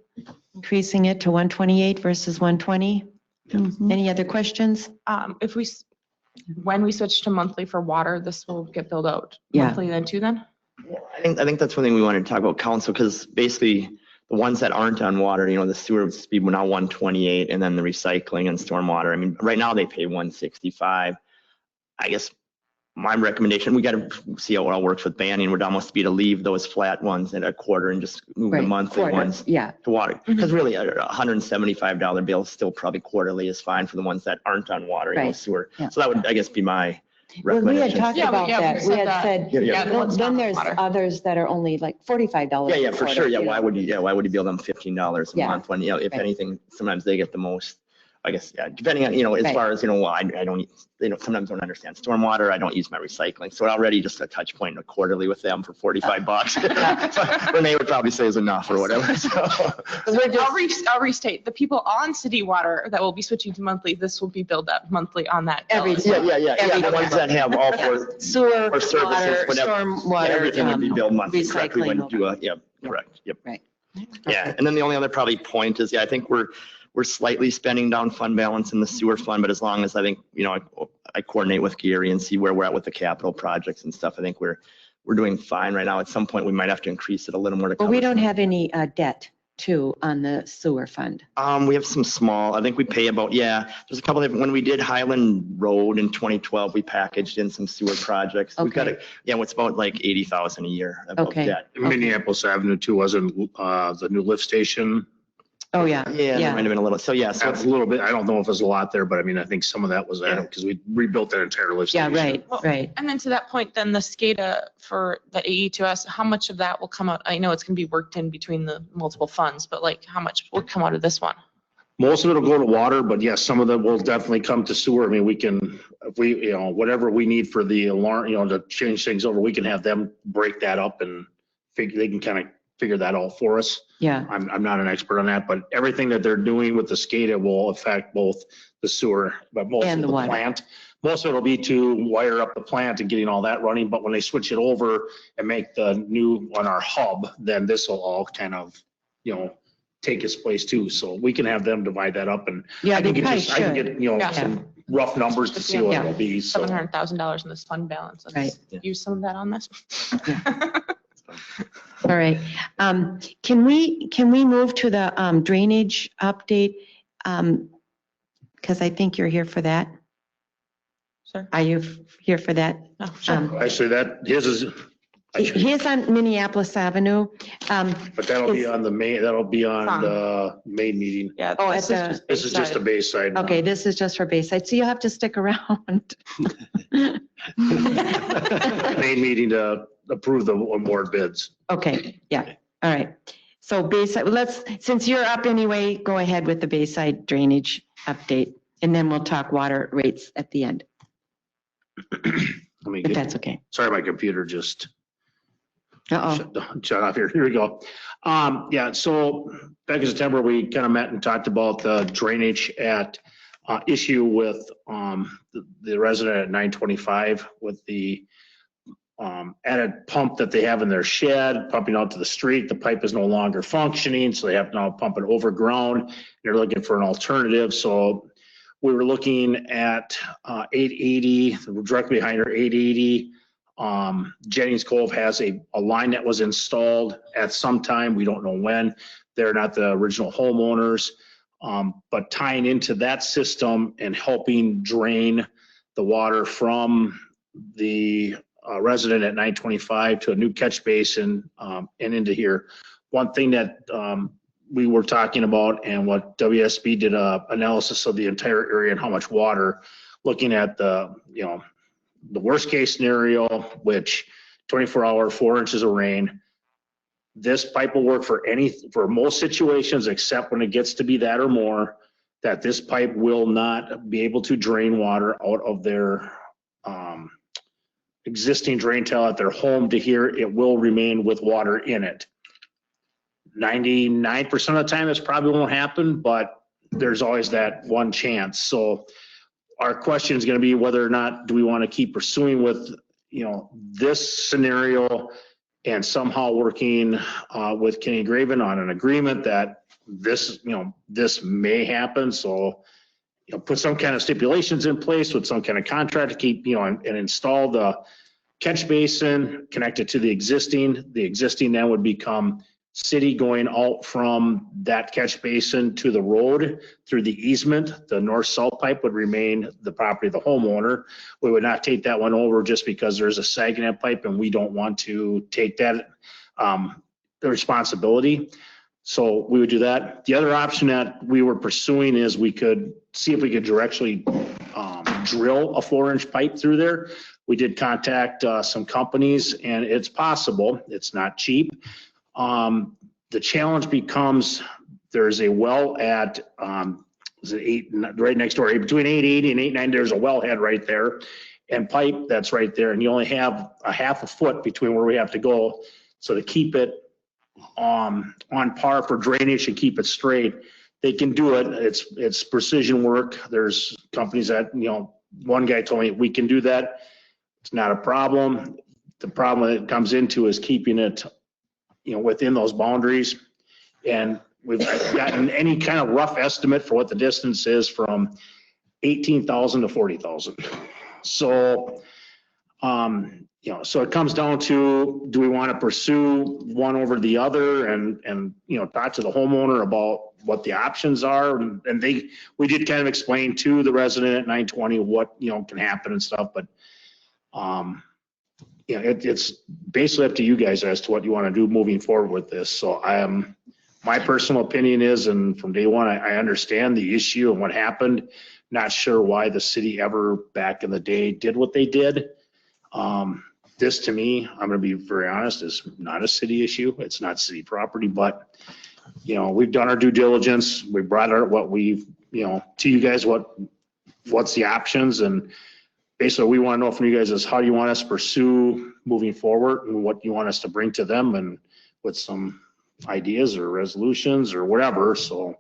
increasing it to 128 versus 120? Mm-hmm. Any other questions? When we switch to monthly for water, this will get billed out Yeah. monthly then too then? I think that's one thing we wanted to talk about council, because basically the ones that aren't on water, the sewer would be now 128, and then the recycling and stormwater. I mean, right now they pay 165. I guess my recommendation, we got to see how it all works with banning, would almost be to leave those flat ones at a quarter and just move the monthly ones to water. Because really a $175 bill still probably quarterly is fine for the ones that aren't on water, sewer. Yeah. So that would, I guess, be my Well, we had recommendation. talked about that. We had said, the ones then not there's water. others that are only like $45. Yeah, a for quarter, sure. Yeah, you why know? would you bill them $15 a Yeah. month when, if Right. anything, sometimes they get the most, I guess, depending on, as Right. far as, well, I don't, sometimes don't understand stormwater. I don't use my recycling. So already just a touch point quarterly with them for $45. Renee would probably say is enough or whatever. So. I'll restate, the people on city water that will be switching to monthly, this will be billed up monthly on that. bill. Every- Yeah. The ones that have all four Sewer, or services, water, whatever. stormwater. Everything would be billed monthly. recycling Correctly when will you do a, correct. Yep. Right. Yeah, and then the only other probably point is, I think we're slightly spending down fund balance in the sewer fund, but as long as I think, I coordinate with Gary and see where we're at with the capital projects and stuff, I think we're doing fine right now. At some point, we might have to increase it a little more to But cover. we don't have any debt too on the sewer fund. We have some small, I think we pay about, there's a couple of, when we did Highland Road in 2012, we packaged in some sewer projects. We've got what's about like 80,000 a year of debt. Minneapolis Avenue too wasn't the new lift station. Oh, yeah. Yeah, there might have been a little, so That's a little bit, I don't know if it's a lot there, but I mean, I think some of that was that because we rebuilt that entire lift Yeah, station. right. And then to that point, then the SCADA for the AE2S, how much of that will come out? I know it's going to be worked in between the multiple funds, but like how much will come out of this one? Most of it will go to water, but yes, some of them will definitely come to sewer. I mean, we can, if we, whatever we need for the alarm, to change things over, we can have them break that up and they can kind of figure that out for us. Yeah. I'm not an expert on that, but everything that they're doing with the SCADA will affect both the sewer, but most And of the the water. plant. Most of it will be to wire up the plant and getting all that running, but when they switch it over and make the new on our hub, then this will all kind of, take its place too. So we can have them divide that up and Yeah, I they can probably get, I can should. get, you know, Yeah. some rough numbers to see what it'll be. So $700,000 in this fund balance. Let's use some of that on this. All right. Can we move to the drainage update? Because I think you're here for that. Sure. Are you here for that? Oh, sure. actually that, his is, He's on Minneapolis Avenue. but that'll be on the main, that'll be on the main meeting. Yeah. Oh, this at is the- This is just a Bayside. Okay, this is just for Bayside, so you have to stick around. Main meeting to approve the award bids. Okay, yeah, all right. So Bayside, since you're up anyway, go ahead with the Bayside drainage update, and then we'll talk water rates at the end, Let me if get, that's okay. sorry, my computer just Uh-oh, shut off here. Here we go. Yeah, so back in September, we kind of met and talked about the drainage issue with the resident at 925 with the added pump that they have in their shed, pumping out to the street. The pipe is no longer functioning, so they have to now pump it overground. They're looking for an alternative. So we were looking at 880, directly behind her 880. Jennings Cove has a line that was installed at some time. We don't know when. They're not the original homeowners. But tying into that system and helping drain the water from the resident at 925 to a new catch basin and into here. One thing that we were talking about and what WSB did a analysis of the entire area and how much water, looking at the, you know, the worst case scenario, which 24-hour, 4 inches of rain. This pipe will work for most situations, except when it gets to be that or more, that this pipe will not be able to drain water out of their existing drain tile at their home to here. It will remain with water in it. 99% of the time, this probably won't happen, but there's always that one chance. So our question is going to be whether or not do we want to keep pursuing with, you know, this scenario and somehow working with Kenny Graven on an agreement that this, you know, this may happen. So, you know, put some kind of stipulations in place with some kind of contract to keep, you know, and install the catch basin, connect it to the existing. The existing then would become city going out from that catch basin to the road through the easement. The north-south pipe would remain the property of the homeowner. We would not take that one over just because there's a sag in that pipe and we don't want to take that the responsibility. So we would do that. The other option that we were pursuing is we could see if we could directly drill a 4-inch pipe through there. We did contact some companies and it's possible. It's not cheap. The challenge becomes there's a well at is it 8 right next door between 880 and 890. There's a wellhead right there and pipe that's right there, and you only have a half a foot between where we have to go. So to keep it on par for drainage and keep it straight, they can do it. It's precision work. There's companies that, you know, one guy told me we can do that. It's not a problem. The problem that it comes into is keeping it, you know, within those boundaries. And we've gotten any kind of rough estimate for what the distance is from 18,000 to 40,000. So, you know, so it comes down to, do we want to pursue one over the other and, you know, talk to the homeowner about what the options are. And we did kind of explain to the resident at 920 what, you know, can happen and stuff, but, you know, it's basically up to you guys as to what you want to do moving forward with this. So my personal opinion is, and from day one, I understand the issue and what happened. Not sure why the city ever back in the day did what they did. This to me, I'm going to be very honest, is not a city issue. It's not city property, but, you know, we've done our due diligence. We brought out what we've, you know, to you guys, what's the options, and basically we want to know from you guys is how do you want us to pursue moving forward and what you want us to bring to them, and with some ideas or resolutions or whatever. So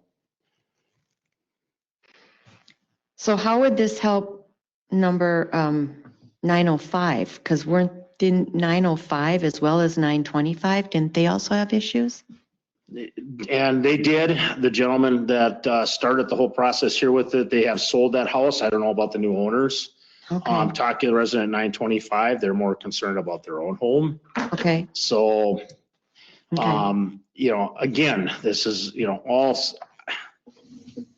how would this help number 905? Because didn't 905 as well as 925, didn't they also have issues? And they did, the gentleman that started the whole process here with it, they have sold that house. I don't know about the new owners. Okay, Talking to the resident 925, they're more concerned about their own home. okay, So, okay. you know, again, this is, you know, all,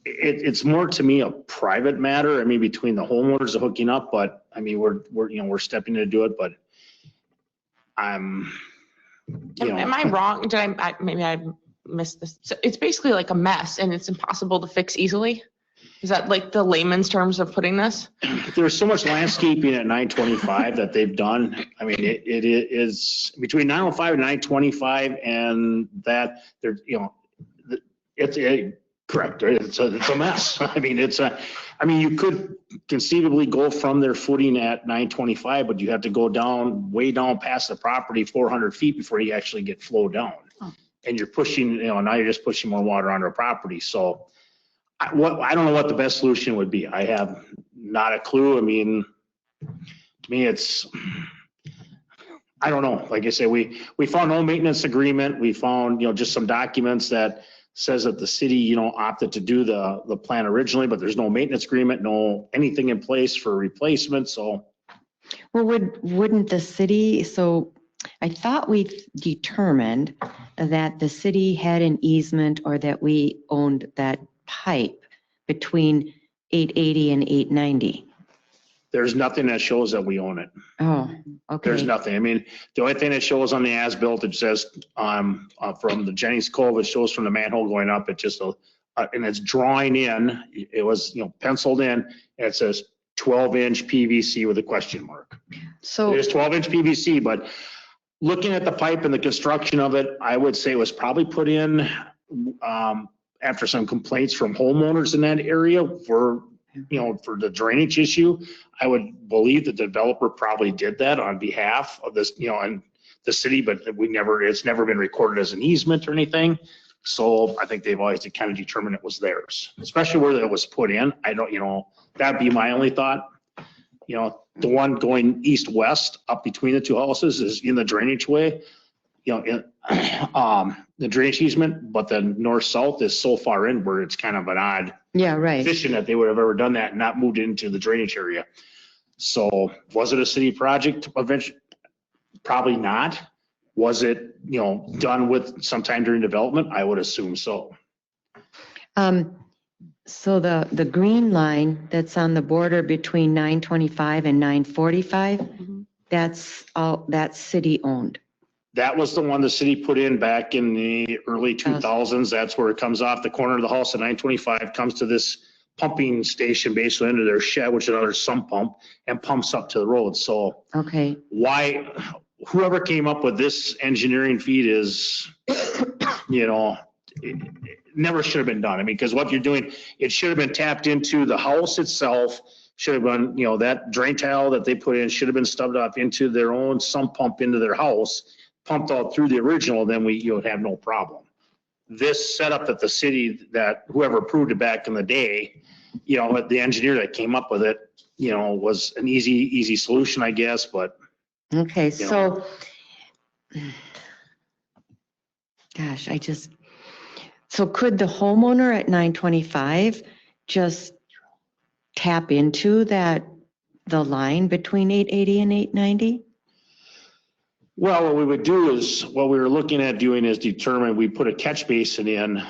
it's more to me a private matter. I mean, between the homeowners hooking up, but I mean, we're stepping in to do it, but I'm, you know. Am I wrong? Did maybe I missed this. So it's basically like a mess and it's impossible to fix easily? Is that like the layman's terms of putting this? There's so much landscaping at 925 that they've done. I mean, it is between 905 and 925 and that there, you know, correct. It's a mess. I mean, you could conceivably go from their footing at 925, but you have to go down, way down past the property, 400 feet before you actually get flow down. And you're pushing, you know, now you're just pushing more water on our property. So I don't know what the best solution would be. I have not a clue. I mean, to me, I don't know. Like I say, we found no maintenance agreement. We found, you know, just some documents that says that the city, you know, opted to do the plan originally, but there's no maintenance agreement, no anything in place for replacement. So. Well, wouldn't the city, so I thought we determined that the city had an easement or that we owned that pipe between 880 and 890. There's nothing that shows that we own it. Oh, okay. There's nothing. I mean, the only thing that shows on the as-built, it says from the Jennings Cove, it shows from the manhole going up, it just, and it's drawing in, it was, you know, penciled in, and it says 12-inch PVC with a question mark. So It is 12-inch PVC, but looking at the pipe and the construction of it, I would say it was probably put in after some complaints from homeowners in that area for, you know, for the drainage issue. I would believe the developer probably did that on behalf of this, you know, and the city, but it's never been recorded as an easement or anything. So I think they've always kind of determined it was theirs, especially where it was put in. I don't, you know, that'd be my only thought. You know, the one going east-west up between the two houses is in the drainage way, you know, in, the drainage easement, but the north-south is so far in where it's kind of an odd yeah, right. position that they would have ever done that and not moved into the drainage area. So was it a city project eventually? Probably not. Was it, you know, done with sometime during development? I would assume so. So the green line that's on the border between 925 and 945, that's city owned. That was the one the city put in back in the early 2000s. That's where it comes off the corner of the house at 925, comes to this pumping station basically into their shed, which is another sump pump, and pumps up to the road. So Okay. why, whoever came up with this engineering feat is, you know, it never should have been done. I mean, because what you're doing, it should have been tapped into the house itself, should have been, you know, that drain tile that they put in should have been stubbed off into their own sump pump into their house, pumped out through the original, then you would have no problem. This setup that the city, that whoever approved it back in the day, you know, the engineer that came up with it, you know, was an easy solution, I guess, but. Okay, You so, gosh, so could the homeowner at 925 just tap into the line between 880 and 890? Well, what we would do is, what we were looking at doing is determine, we put a catch basin in,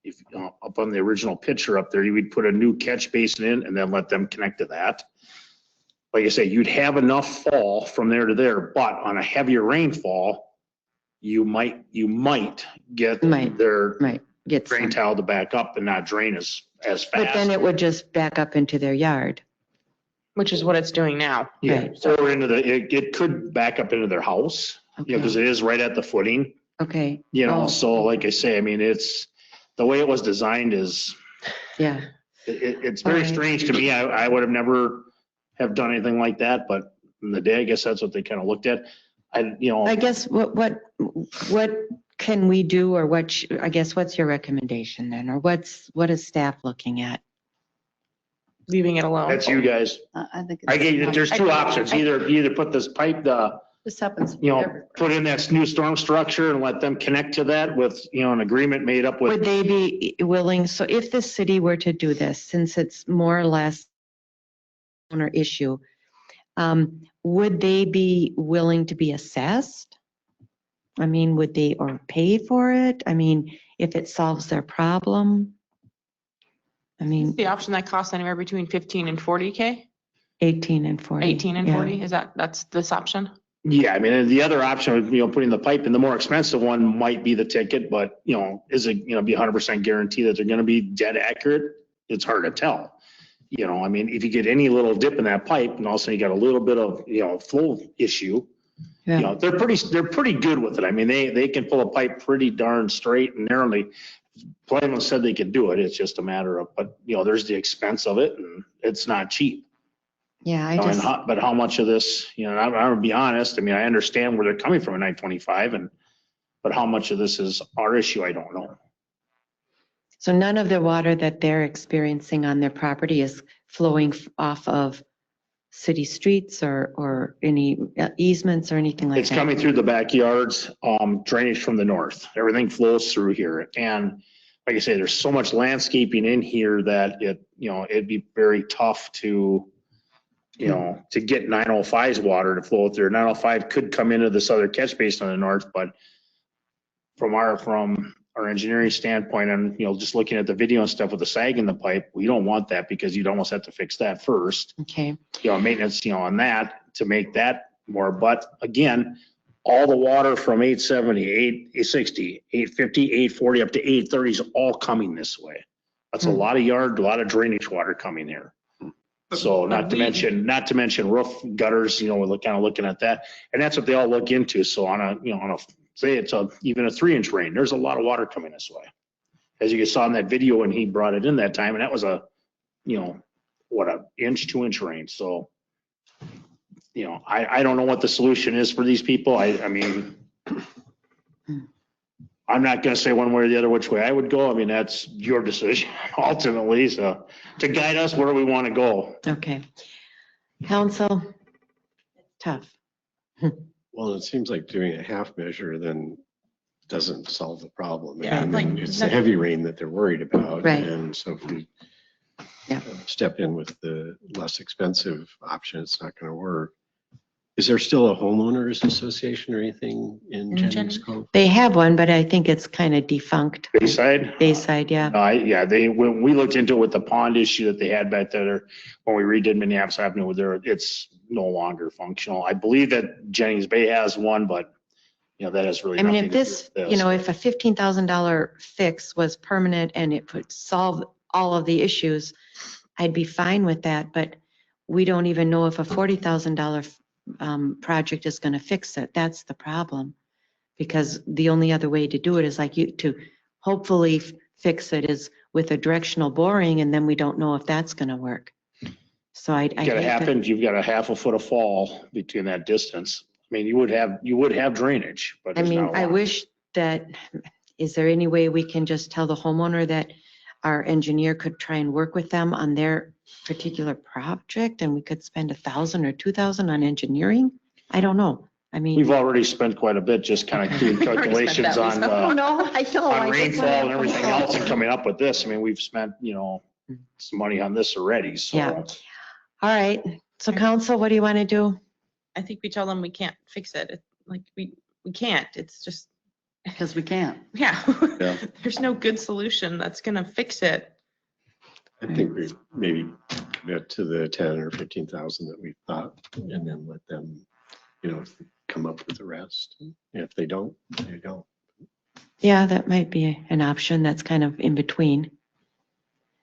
if, up on the original picture up there, you would put a new catch basin in and then let them connect to that. Like I say, you'd have enough fall from there to there, but on a heavier rainfall, you might get their Get drain some. tile to back up and not drain as fast. But then it would just back up into their yard. Which is what it's doing now. Yeah, Right. or into it could back up into their house, you know, because it is right at the footing, Okay, you know, Oh. so like I say, I mean, it's, the way it was designed is, yeah. it's very Alright. strange to me. I would have never have done anything like that, but in the day, I guess that's what they kind of looked at. You know. I guess what can we do, or what's your recommendation then? Or what is staff looking at? Leaving it alone. That's you guys. I think. There's two options. Either put this pipe, the This happens. you know, everywhere. put in that new storm structure and let them connect to that with, you know, an agreement made up with. Would they be willing, so if the city were to do this, since it's more or less owner issue, would they be willing to be assessed? I mean, would they, or pay for it? I mean, if it solves their problem? I mean, The option that costs anywhere between 15 and 40K, 18 and 40. 18 and yeah. 40, that's this option? Yeah, I mean, and the other option would, you know, putting the pipe in, the more expensive one might be the ticket, but, you know, is it, you know, be 100% guarantee that they're going to be dead accurate? It's hard to tell. You know, I mean, if you get any little dip in that pipe and all of a sudden you got a little bit of, you know, flow issue, Yeah. you know, they're pretty good with it. I mean, they can pull a pipe pretty darn straight and narrowly. Plano said they could do it. It's just a matter of, but, you know, there's the expense of it and it's not cheap. Yeah, I You know, and just, but how much of this, you know, I'm gonna be honest, I mean, I understand where they're coming from in 925 but how much of this is our issue, I don't know. so none of the water that they're experiencing on their property is flowing off of city streets or any easements or anything like It's that? coming through the backyards, drainage from the north. Everything flows through here. And like I say, there's so much landscaping in here that it, you know, it'd be very tough to, you know, to get 905's water to flow through. 905 could come into this other catch basin on the north, but from our engineering standpoint and, you know, just looking at the video and stuff with the sag in the pipe, we don't want that because you'd almost have to fix that first. Okay, You know, maintenance, you know, on that to make that more. But again, all the water from 870, 860, 850, 840 up to 830 is all coming this way. That's a lot of drainage water coming here. So not to mention roof gutters, you know, we're kind of looking at that. And that's what they all look into. So on a, say it's even a 3-inch rain, there's a lot of water coming this way. As you saw in that video when he brought it in that time, and that was a, you know, what, a 2-inch rain. So, you know, I don't know what the solution is for these people. I mean, I'm not going to say one way or the other which way I would go. I mean, that's your decision ultimately. So to guide us where we want to go. okay. Council, tough. Well, it seems like doing a half measure then doesn't solve the problem. Yeah, And like, then it's the heavy rain that they're worried about. Right. And so if we Yeah. step in with the less expensive option, it's not going to work. Is there still a homeowners association or anything in In Jennings Jennings? Cove? They have one, but I think it's kind of defunct. Bayside? Bayside, yeah. Yeah, when we looked into it with the pond issue that they had back there, when we redid Minneapolis Avenue with there, it's no longer functional. I believe that Jennings Bay has one, but you know, that has really I mean, nothing if to do this, with you know, if a $15,000 fix was permanent and it would solve all of the issues, I'd be fine with that, but we don't even know if a $40,000 project is going to fix it. That's the problem. Because the only other way to do it is like you to hopefully fix it is with a directional boring, and then we don't know if that's going to work. So I You've got a half a foot of fall between that distance. I mean, you would have drainage, but I there's mean, not a I lot. wish that, is there any way we can just tell the homeowner that our engineer could try and work with them on their particular project and we could spend $1,000 or $2,000 on engineering? I don't know. I mean. We've already spent quite a bit just kind of doing calculations on, Oh, no, I know. on I just rainfall wanna- and everything else and coming up with this. I mean, we've spent, you know, some money on this already, so. Yeah. All right. So council, what do you want to do? I think we tell them we can't fix it. Like, we can't. It's just, Because we can't. yeah. Yeah. There's no good solution that's gonna fix it. I think we maybe commit to the 10 or 15,000 that we thought and then let them, you know, come up with the rest. And if they don't, they don't. Yeah, that might be an option. That's kind of in between.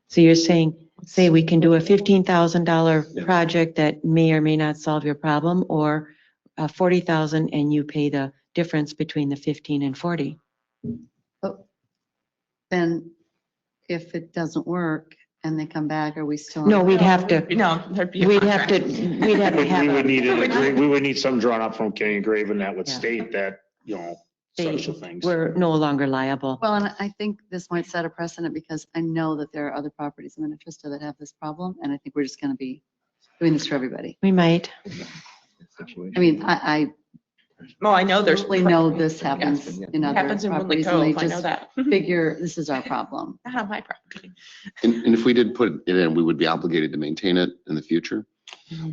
So you're saying, say we can do a $15,000 Yeah. project that may or may not solve your problem, or 40,000 and you pay the difference between the 15 and 40. But then if it doesn't work and they come back, are we still? No, we'd have to, No, there'd be a we'd have to, contract. we'd have to We have would a, need we would need some drawn up from Kenny Graven that would Yeah. state that, you know, they- such a things. we're no longer liable. Well, and I think this might set a precedent because I know that there are other properties in Minnetrista that have this problem. And I think we're just going to be doing this for everybody. We might. I mean, I Well, I know there's. Absolutely know this happens in other Happens in Woodley properties, and they Cove, I know just that. figure this is our problem. Not on my property. And if we did put it in, we would be obligated to maintain it in the future?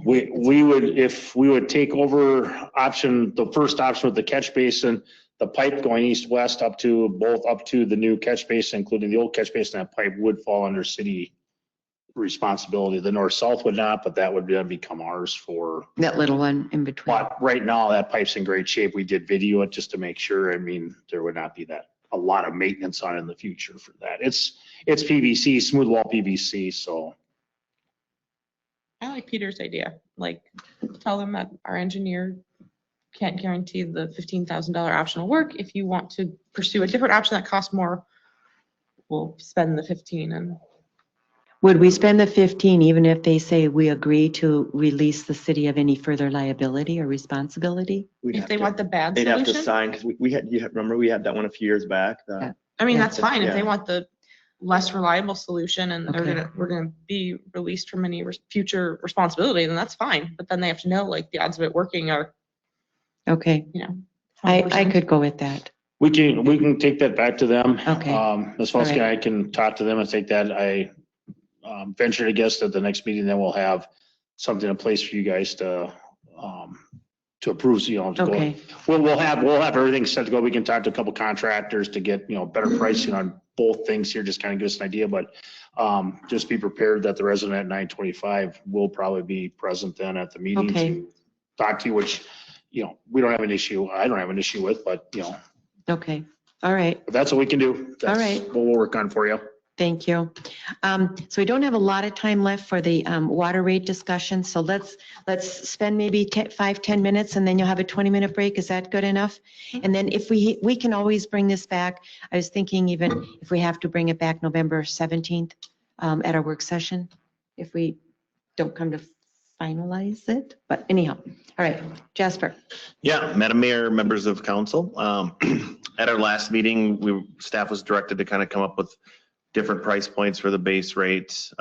We would, if we would take over the first option with the catch basin, the pipe going east-west up to the new catch basin, including the old catch basin, that pipe would fall under city responsibility. The north-south would not, but that would then become ours for. That little one in between. But right now, that pipe's in great shape. We did video it just to make sure. I mean, there would not be a lot of maintenance on it in the future for that. It's PVC, smooth wall PVC, so. I like Peter's idea, like, tell them that our engineer can't guarantee the $15,000 option will work. If you want to pursue a different option that costs more, we'll spend the 15 and. Would we spend the 15 even if they say we agree to release the city of any further liability or responsibility? If they want the bad They'd have to solution, sign, because remember we had that one a few years back. Yeah. I mean, Yeah. that's fine. If they Yeah. want the less reliable solution and Okay. we're gonna be released from any future responsibility, then that's fine. But then they have to know, like, the odds of it working are, Okay, you know. I 20%. could go with that. We can take that back to them. Okay. Ms. Fusky, All right. I can talk to them and take that. I venture to guess that the next meeting, then we'll have something in place for you guys to approve, so you don't have to go. Okay, We'll have everything set to go. We can talk to a couple contractors to get, better pricing on both things here, just kind of give us an idea, but just be prepared that the resident at 925 will probably be present then at the meeting Okay. to talk to you, which, we don't have an issue. I don't have an issue with, but, okay, all right, that's what we can do. That's right. what we'll work on for you. thank you. So we don't have a lot of time left for the water rate discussion, so let's spend maybe 5-10 minutes and then you'll have a 20-minute break. Is that good enough? And then if we can always bring this back. I was thinking even if we have to bring it back November 17th at our work session, if we don't come to finalize it, but anyhow, all right, Jasper. Yeah, Madam Mayor, members of council, at our last meeting, staff was directed to kind of come up with different price points for the base rates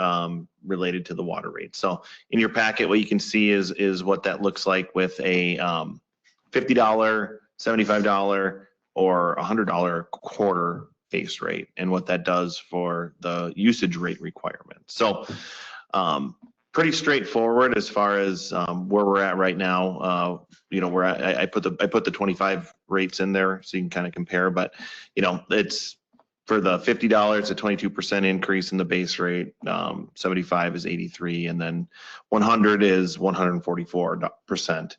related to the water rate. So in your packet, what you can see is what that looks like with a $50, $75, or $100 quarter base rate, and what that does for the usage rate requirement. So pretty straightforward as far as where we're at right now. Where I put the 25 rates in there so you can kind of compare, but it's for the $50, a 22% increase in the base rate, 75 is 83, and then 100 is 144%.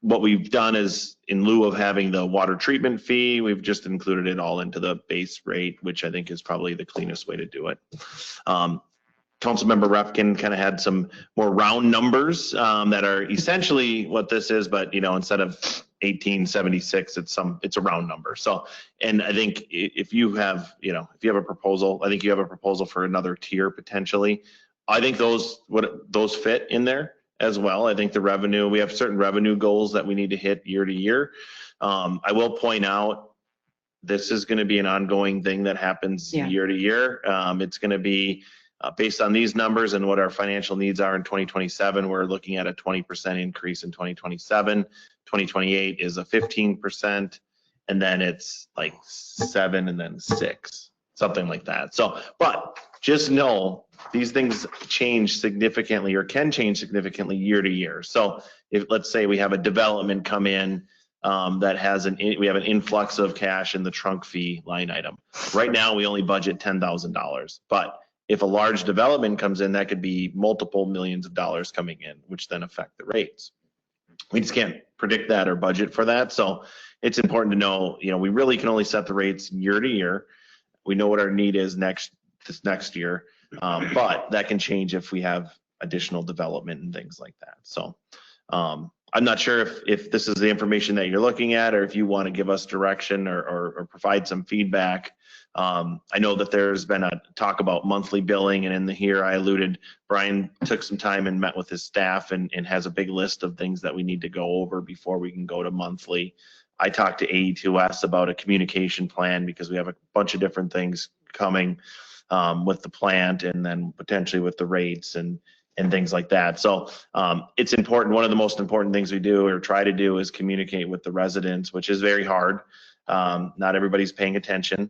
What we've done is, in lieu of having the water treatment fee, we've just included it all into the base rate, which I think is probably the cleanest way to do it. Councilmember Refkin kind of had some more round numbers that are essentially what this is, but instead of 1876, it's a round number. So, and I think if you have a proposal, I think you have a proposal for another tier potentially. I think those fit in there as well. I think we have certain revenue goals that we need to hit year to year. I will point out, this is going to be an ongoing thing that happens year to year. It's going to be based on these numbers and what our financial needs are in 2027, we're looking at a 20% increase in 2027. 2028 is a 15%, and then it's like 7 and then 6, something like that. So, but just know these things change significantly or can change significantly year to year. So if, let's say we have a development come in that has we have an influx of cash in the trunk fee line item. Right now, we only budget $10,000, but if a large development comes in, that could be multiple millions of dollars coming in, which then affect the rates. We just can't predict that or budget for that. So it's important to know, we really can only set the rates year to year. We know what our need is this next year, but that can change if we have additional development and things like that. So I'm not sure if this is the information that you're looking at, or if you want to give us direction or provide some feedback. I know that there's been a talk about monthly billing, and here I alluded, Brian took some time and met with his staff and has a big list of things that we need to go over before we can go to monthly. I talked to AE2S about a communication plan because we have a bunch of different things coming with the plant and then potentially with the rates. And and things like that. So it's important. One of the most important things we do or try to do is communicate with the residents, which is very hard. Not everybody's paying attention.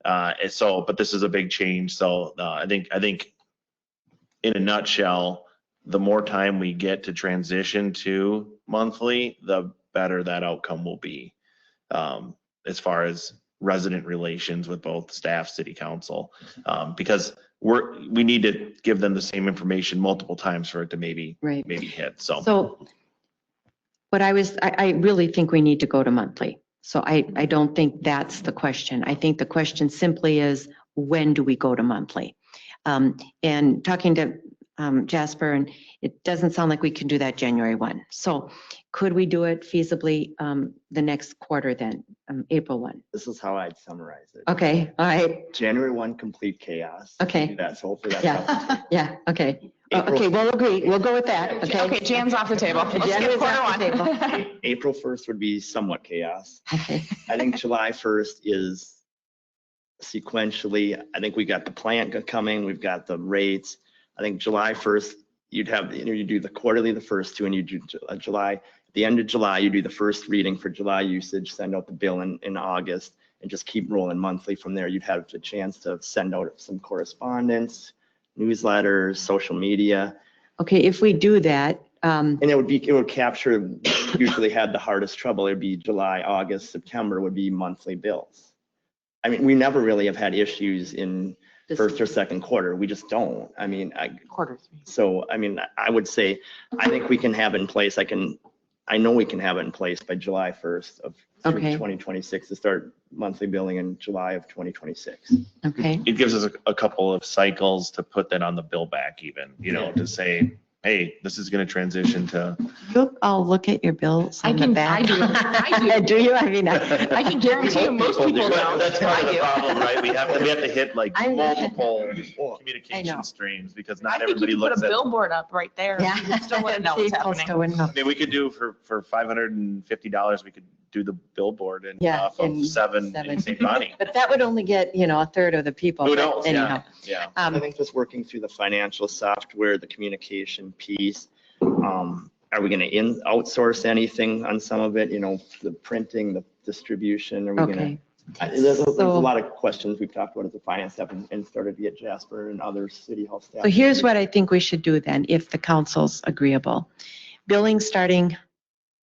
But this is a big change. So I think in a nutshell, the more time we get to transition to monthly, the better that outcome will be, as far as resident relations with both staff, city council, because we need to give them the same information multiple times for it to maybe hit. So what I really think we need to go to monthly. So I don't think that's the question. I think the question simply is, when do we go to monthly? And talking to Jasper, and it doesn't sound like we can do that January 1. So could we do it feasibly the next quarter then, April 1? This is how I'd summarize it. Okay, all right, January 1, complete chaos. Okay. That's hopefully that's. yeah, yeah, okay. April- Okay, we'll agree, we'll go with that, okay? Okay, Jan's off the table. Let's Jan skip is quarter off the one. table. April 1st would be somewhat chaos. Okay. I think July 1st is sequentially, I think we got the plant coming, we've got the rates. I think July 1st, you do the quarterly, the first two, and you do July. At the end of July, you do the first reading for July usage, send out the bill in August, and just keep rolling monthly from there. You'd have the chance to send out some correspondence, newsletters, social media. Okay, if we do that, And it would capture, usually had the hardest trouble. It'd be July, August, September would be monthly bills. I mean, we never really have had issues in first or second quarter. We just don't. I mean, Quarter 3. so, I mean, I would say, I think we can have it in place. I know we can have it in place by July 1st of Okay. 2026 to start monthly billing in July of 2026. okay, It gives us a couple of cycles to put that on the bill back even, to say, hey, this is going to transition to. I'll look at your bills I on the can- back. I do. I do. Do you? I mean, I can guarantee you, most people don't. That's part of I the do. problem, right? We have to hit like I'm- multiple I know. communication streams because I not think you everybody could put looks a at. billboard up right there. Yeah. You still wouldn't know what's People happening. still wouldn't know. I mean, we could do for $550, we could do the billboard and Yeah, off of in 7 7. in St. Bonnie. But that would only get, a third of the people. Who but knows? Anyhow. Yeah. I think just working through the financial software, the communication piece. Are we going to outsource anything on some of it? The printing, the distribution, are we going Okay. to? There's a So- lot of questions we've talked about as a finance staff and started to get Jasper and other city hall staff. So here's what I think we should do then, if the council's agreeable. Billing starting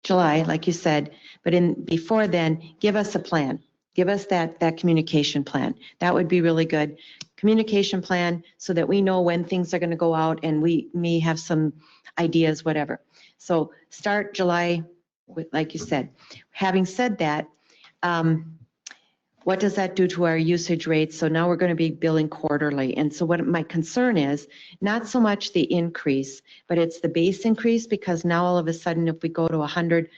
July, like you said, but before then, give us a plan. Give us that communication plan. That would be really good. Communication plan so that we know when things are going to go out and we may have some ideas, whatever. So start July with, like you said. Having said that, what does that do to our usage rates? So now we're going to be billing quarterly. And so what my concern is, not so much the increase, but it's the base increase, because now all of a sudden, if we go to 100,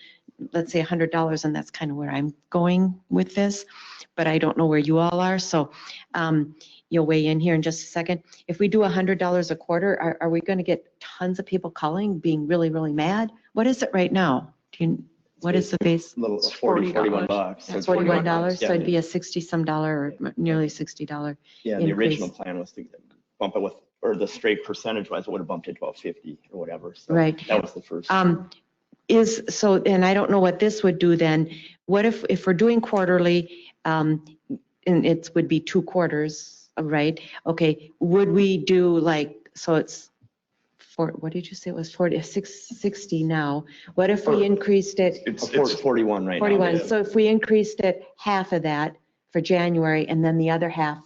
let's say $100, and that's kind of where I'm going with this, but I don't know where you all are. So you'll weigh in here in just a second. If we do $100 a quarter, are we going to get tons of people calling, being really, really mad? What is it right now? What is the base? A little 41 bucks. Yeah, So $41, so Yeah. it'd be a 60-some dollar or nearly $60. Yeah, the original increase. plan was to bump it or the straight percentage wise, it would have bumped it to about 50 or whatever. So Right. that was the first. And I don't know what this would do then. What if we're doing quarterly, and it would be 2 quarters, right? Okay, would we do so it's what did you say? It was 60 now. What if we increased it? It's 41 right now. 41. So if we increased it half of that for January and then the other half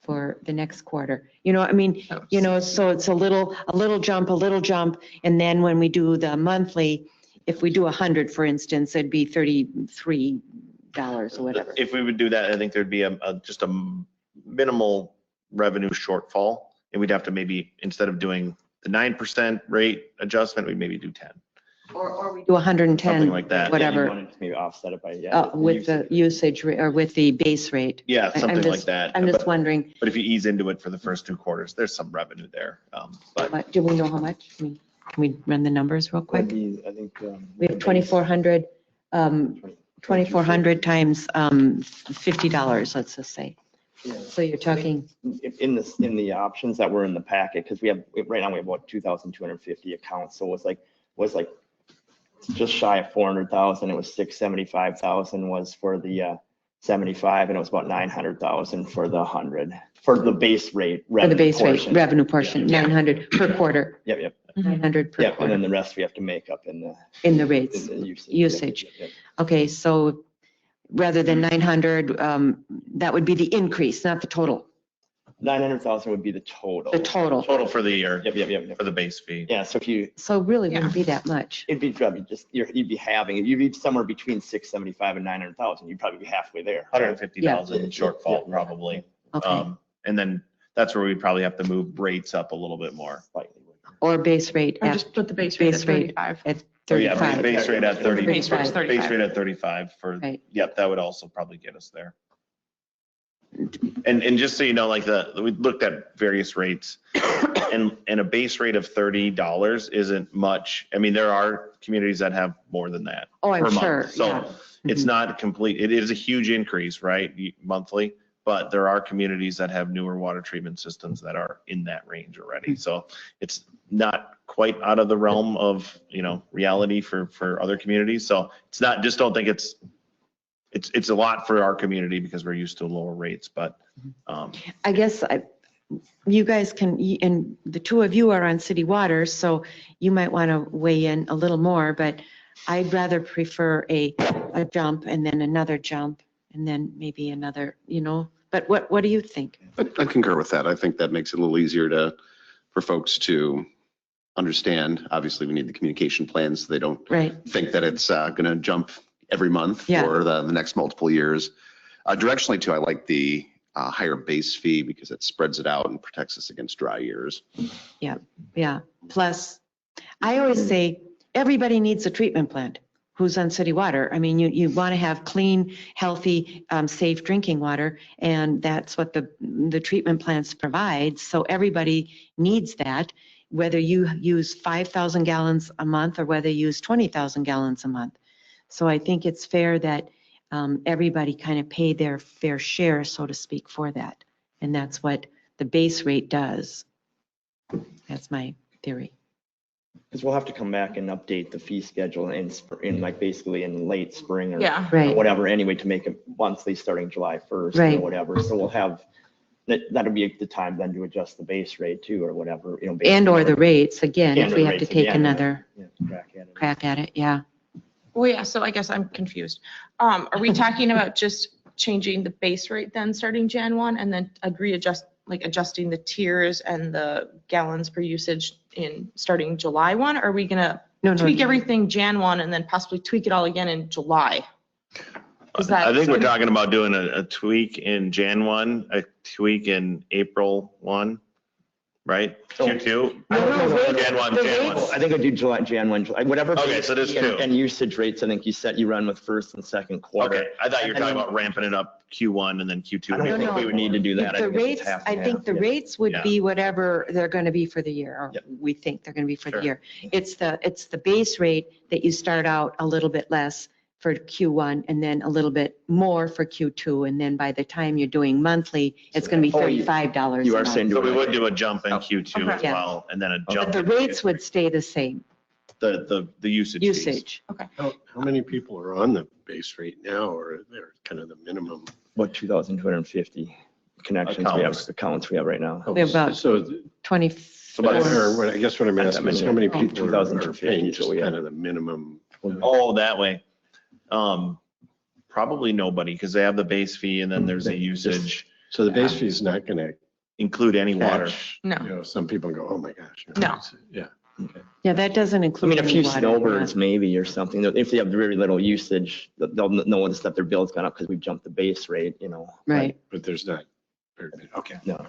for the next quarter, so it's a little jump. And then when we do the monthly, if we do 100, for instance, it'd be $33 or whatever. If we would do that, I think there'd be just a minimal revenue shortfall. And we'd have to maybe, instead of doing the 9% rate adjustment, we'd maybe do 10. Or we do 110, Something like that. Yeah, you whatever, wanted to maybe offset it by, with the usage or with the base rate. Yeah, I'm something like just- that. I'm just But wondering, if you ease into it for the first 2 quarters, there's some revenue there. But do we know how much? Can we run the numbers real quick? I think. We have 2,400, 2,400 times $50, let's just say. So you're talking, In this, in the options that were in the packet, because right now we have about 2,250 accounts, so it was like just shy of 400,000. It was 675,000 was for the 75, and it was about 900,000 for the 100, for the base rate. for the base rate, portion. revenue portion, Yeah. 900 per quarter, Yep. 900 per Yeah, and then quarter the rest we have to make up in the. in the rates. in the usage. Usage. Yep. Okay, so rather than 900, that would be the increase, not the total, 900,000 would be the total. the total. Total for the year, Yep. for the base fee. Yeah, so if you, So it really wouldn't be that much. it'd be probably just, you'd be somewhere between 675 and 900,000. You'd probably be halfway there. 150,000 Yeah. shortfall Yeah. probably. Okay, And then that's where we'd probably have to move rates up a little bit more. Slightly. or base rate Or at just put the base rate at base rate 35. at Oh, yeah, 35. base rate at 30. Base rate's Base 35. rate at 35 for, Right. yep, that would also probably get us there. And just so you know, like we looked at various rates and a base rate of $30 isn't much. I mean, there are communities that have more than that. Oh, I'm per month. sure, yeah. So it's not complete. It is a huge increase, right? Monthly, but there are communities that have newer water treatment systems that are in that range already. So it's not quite out of the realm of, reality for other communities. So it's not, just don't think it's a lot for our community because we're used to lower rates, but I guess you guys can, and the two of you are on city water, so you might want to weigh in a little more, but I'd rather prefer a jump and then another jump and then maybe another, but what do you think? I concur with that. I think that makes it a little easier for folks to understand. Obviously, we need the communication plans so they don't Right, think that it's going to jump every month Yeah. for the next multiple years. Directionally too, I like the higher base fee because it spreads it out and protects us against dry years. yeah. Plus, I always say, everybody needs a treatment plant who's on city water. I mean, you want to have clean, healthy, safe drinking water, and that's what the treatment plants provide. So everybody needs that, whether you use 5,000 gallons a month or whether you use 20,000 gallons a month. So I think it's fair that everybody kind of pay their fair share, so to speak, for that. And that's what the base rate does. That's my theory. Because we'll have to come back and update the fee schedule in like basically in late spring or Yeah. Right, whatever, anyway, to make it monthly starting July 1st or Right. whatever. So we'll have, that'll be the time then to adjust the base rate too, or whatever, and or the rates, again, if And we the have to rates take again, another crack at it. crack at it, yeah. Well, yeah, so I guess I'm confused. Are we talking about just changing the base rate then starting Jan 1 and then adjusting the tiers and the gallons per usage in starting July 1? Or are we gonna No, tweak everything Jan 1 and then possibly tweak it all again in July? Is that- I think we're talking about doing a tweak in Jan 1, a tweak in April 1, right? So- Q2? No, Jan 1, the Jan 1. rates- I think I'd do Jan 1, July, whatever. Okay, so there's two. And usage rates, I think you run with first and second quarter. Okay, I thought you were And talking then- about ramping it up Q1 and then Q2. I don't and think no. we would need to do that. The think it's rates, half I and think half, the yeah. rates would Yeah. be whatever they're going to be for the year, or Yep. we think they're going to be for the Sure. year. It's the base rate that you start out a little bit less for Q1 and then a little bit more for Q2. And then by the time you're doing monthly, it's going to be Oh, you- $35 You a are month. saying So do we it. would do a jump in Q2 as Yeah. well, and then a But jump. the in rates Q3. would stay the same, The usage fees. usage. How many people are on the base rate now, or they're kind of the minimum? What, 2,250 connections we have, accounts we have right now? We have about So, 24. or what I guess what I'm asking is how many Oh. people are 2,250, paying so just we have- kind of the minimum? Oh, that way. Probably nobody, because they have the base fee and then there's a usage, So the base fee is not going to include any water. catch, No. some people go, oh my gosh. No. Yeah. Yeah, that doesn't I include mean, a any few water, snowbirds maybe or something. If they have very little usage, they'll notice that their bill's gone up because we jumped the base rate, Right. But there's not very many. Okay. No.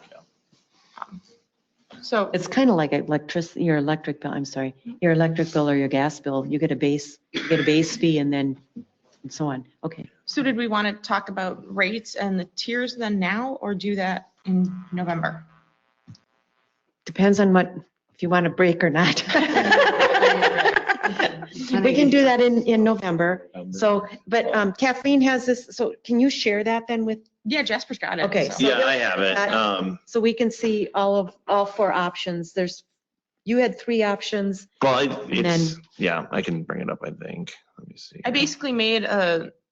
So, It's kind of like your electric bill, I'm sorry, your electric bill or your gas bill. You get a base fee and then, and so on. Okay. so did we want to talk about rates and the tiers then now or do that in November? Depends on if you want to break or not. We can do that in November. So, but Kathleen has this, so can you share that then with Yeah, Jasper's got it. Okay, so. so- Yeah, I have it. So we can see all four options. You had three options. Well, And it's, yeah, I can bring it up, I think. Let me see. I basically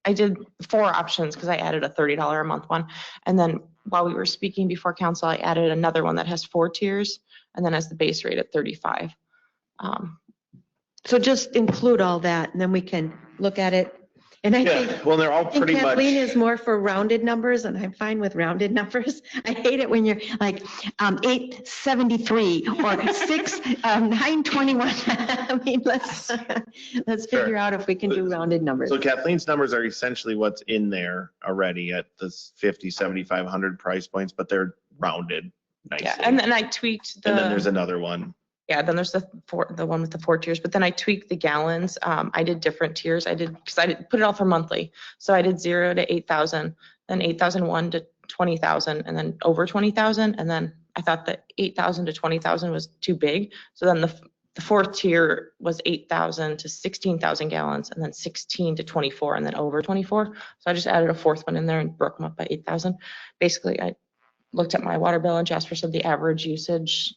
I did 4 options because I added a $30 a month one. And then while we were speaking before council, I added another one that has 4 tiers and then has the base rate at 35. So just include all that and then we can look at it. And I think Yeah, well, they're all I think pretty much. Kathleen is more for rounded numbers and I'm fine with rounded numbers. I hate it when you're like 873 or 921. I mean, let's figure Sure. out if we can do rounded numbers. So Kathleen's numbers are essentially what's in there already at the 50, 7,500 price points, but they're rounded nicely. Yeah, and then I tweaked And then there's the, another one. yeah, then there's the one with the 4 tiers, but then I tweaked the gallons. I did different tiers. Because I did put it all for monthly. So I did 0 to 8,000, then 8,001 to 20,000, and then over 20,000. And then I thought that 8,000 to 20,000 was too big. So then the 4th tier was 8,000 to 16,000 gallons, and then 16 to 24, and then over 24. So I just added a 4th one in there and broke them up by 8,000. Basically, I looked at my water bill and Jasper said the average usage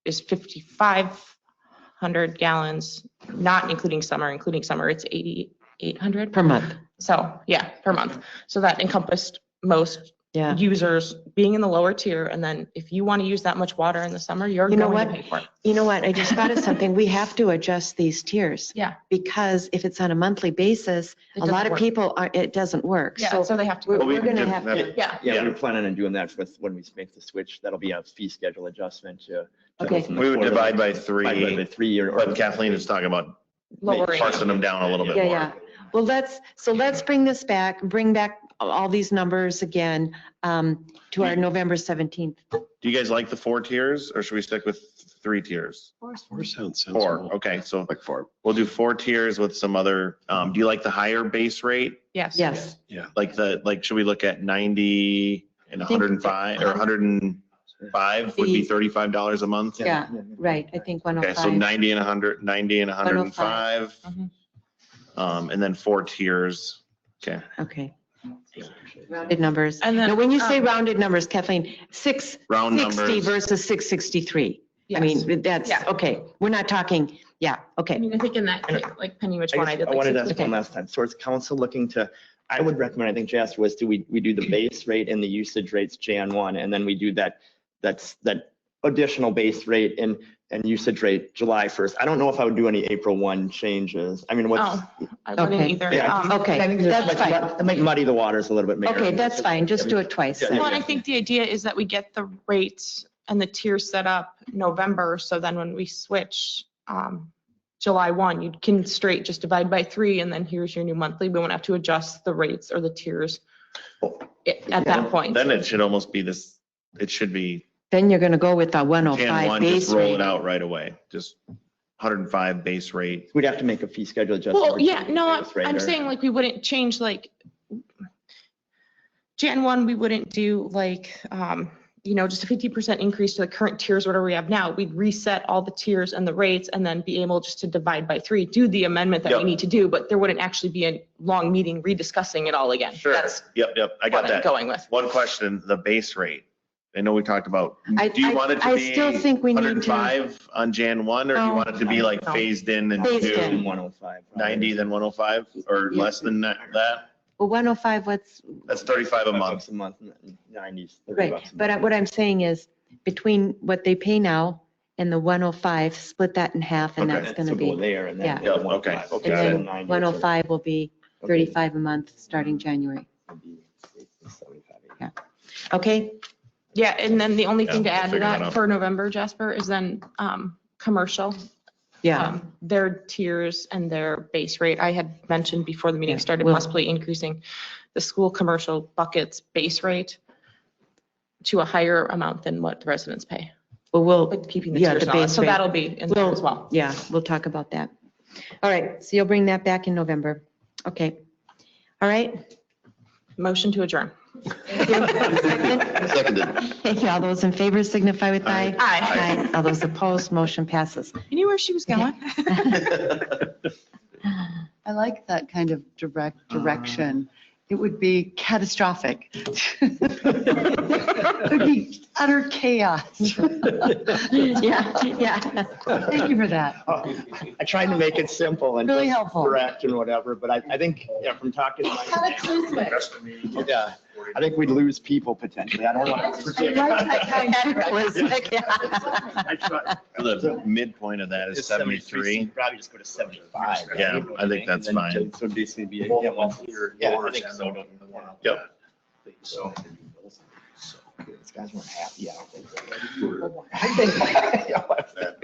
is 5,500 gallons, not including summer. Including summer, it's 8,800 Per month. So yeah, per month. So that encompassed most Yeah. users being in the lower tier. And then if you want to use that much water in the summer, you're You know going to what? pay for it. You know what? I just thought of something. We have to adjust these tiers. Yeah. Because if it's on a monthly basis, It a lot doesn't of work. people it doesn't work. Yeah, So so they have to. we're go. Well, we gonna did have that. to, Yeah. Yeah, Yeah. we're planning on doing that when we make the switch. That'll be a fee schedule adjustment to. Okay. We would divide by Divide by 3, 3 or. but Kathleen is talking about Lowering. parsing them down a little bit yeah, more. yeah. Well, let's bring this back, bring back all these numbers again to our November 17th. Do you guys like the 4 tiers or should we stick with 3 tiers? 4 sounds sensible. 4, okay, so Like 4. we'll do 4 tiers with some other, do you like the higher base rate? Yes. Yes. Like should we look at 90 and I think 105 or 105 would be $35 a month? Yeah, right. I think Okay, so 105. 90 and 100, 90 and 105. Mhm. And then 4 tiers. Okay. Okay. Rounded numbers. And then, Now, when you say rounded numbers, Kathleen, Round 660 numbers. versus 663. I Yes. mean, that's, Yeah. okay. We're not talking, yeah, I okay. mean, I think in that, like Penny, which I one I guess did. I like wanted to 60. ask one last time. So is council looking to, I would recommend, I think Jasper was, we do the base rate and the usage rates Jan 1, and then we do that additional base rate and usage rate July 1st. I don't know if I would do any April 1 changes. I mean, what's. Oh, I wouldn't Okay. either. Yeah. Okay, I think that's fine. It might muddy the waters a little bit. Okay, that's fine. Just do it twice. Yeah. then. Well, and I think the idea is that we get the rates and the tiers set up November, so then when we switch July 1, you can straight just divide by 3, and then here's your new monthly. We won't have to adjust the rates or the tiers at that point. Then it should almost be this, it should be Then you're going to go with the Jan 105 1, just base roll it rate. out right away. Just 105 base rate. We'd have to make a fee schedule adjustment. Well, yeah, no, Base rate I'm or- saying like we wouldn't change like Jan 1, we wouldn't do like, just a 50% increase to the current tiers, whatever we have now. We'd reset all the tiers and the rates and then be able just to divide by 3, do the amendment that we Yep. need to do, but there wouldn't actually be a long meeting rediscussing it all again. Sure. That's Yep, I got what I'm that. going with. One question, the base rate. I know we talked about, I- do you want it to I be still think we need to- 105 on Jan 1, or do you No. want it to be like No. phased in and Phased do in. 105. 90, then 105, or Yeah. less than that? Well, 105, That's 35 a month. $5 a month, 90s, $30 right. bucks a But month. what I'm saying is between what they pay now and the 105, split that in half and Okay. that's going to So go be, there and then. yeah. the Yeah, okay. 105. Okay. and So then 90 or 105 will be Okay. 35 a month starting January. 75. Yeah. Okay? Yeah, and then the only thing to Yeah, we'll add to figure that that out. for November, Jasper, is then commercial. Yeah. Their tiers and their base rate. I had mentioned before the meeting Yeah, started we'll- possibly increasing the school commercial buckets base rate to a higher amount than what the residents pay, Well, we'll, but keeping the Yeah, tiers the and all that. base So rate. that'll be in there We'll- as well. yeah, we'll talk about that. All right. So you'll bring that back in November. Okay. All right. Motion to adjourn. Second? Seconded. Thank you. All those in favor signify with aye. Aye. Aye. All those opposed, motion passes. You knew where she was going. I like that kind of direction. it would be catastrophic. It would be utter chaos. Yeah, yeah. Thank you for that. I tried to make it simple and Really just helpful. direct and whatever, but I think, yeah, from talking to Cut my, it loose. yeah, I think we'd lose people potentially. I don't want I to like predict. that kind of. Cataclysmic, yeah. I try- The midpoint of that is 73. Probably just go to 75. right? Yeah, I think that's And then fine. So basically be, yeah, once you're, yeah, I think so. Yep. So. These guys weren't happy, I don't think.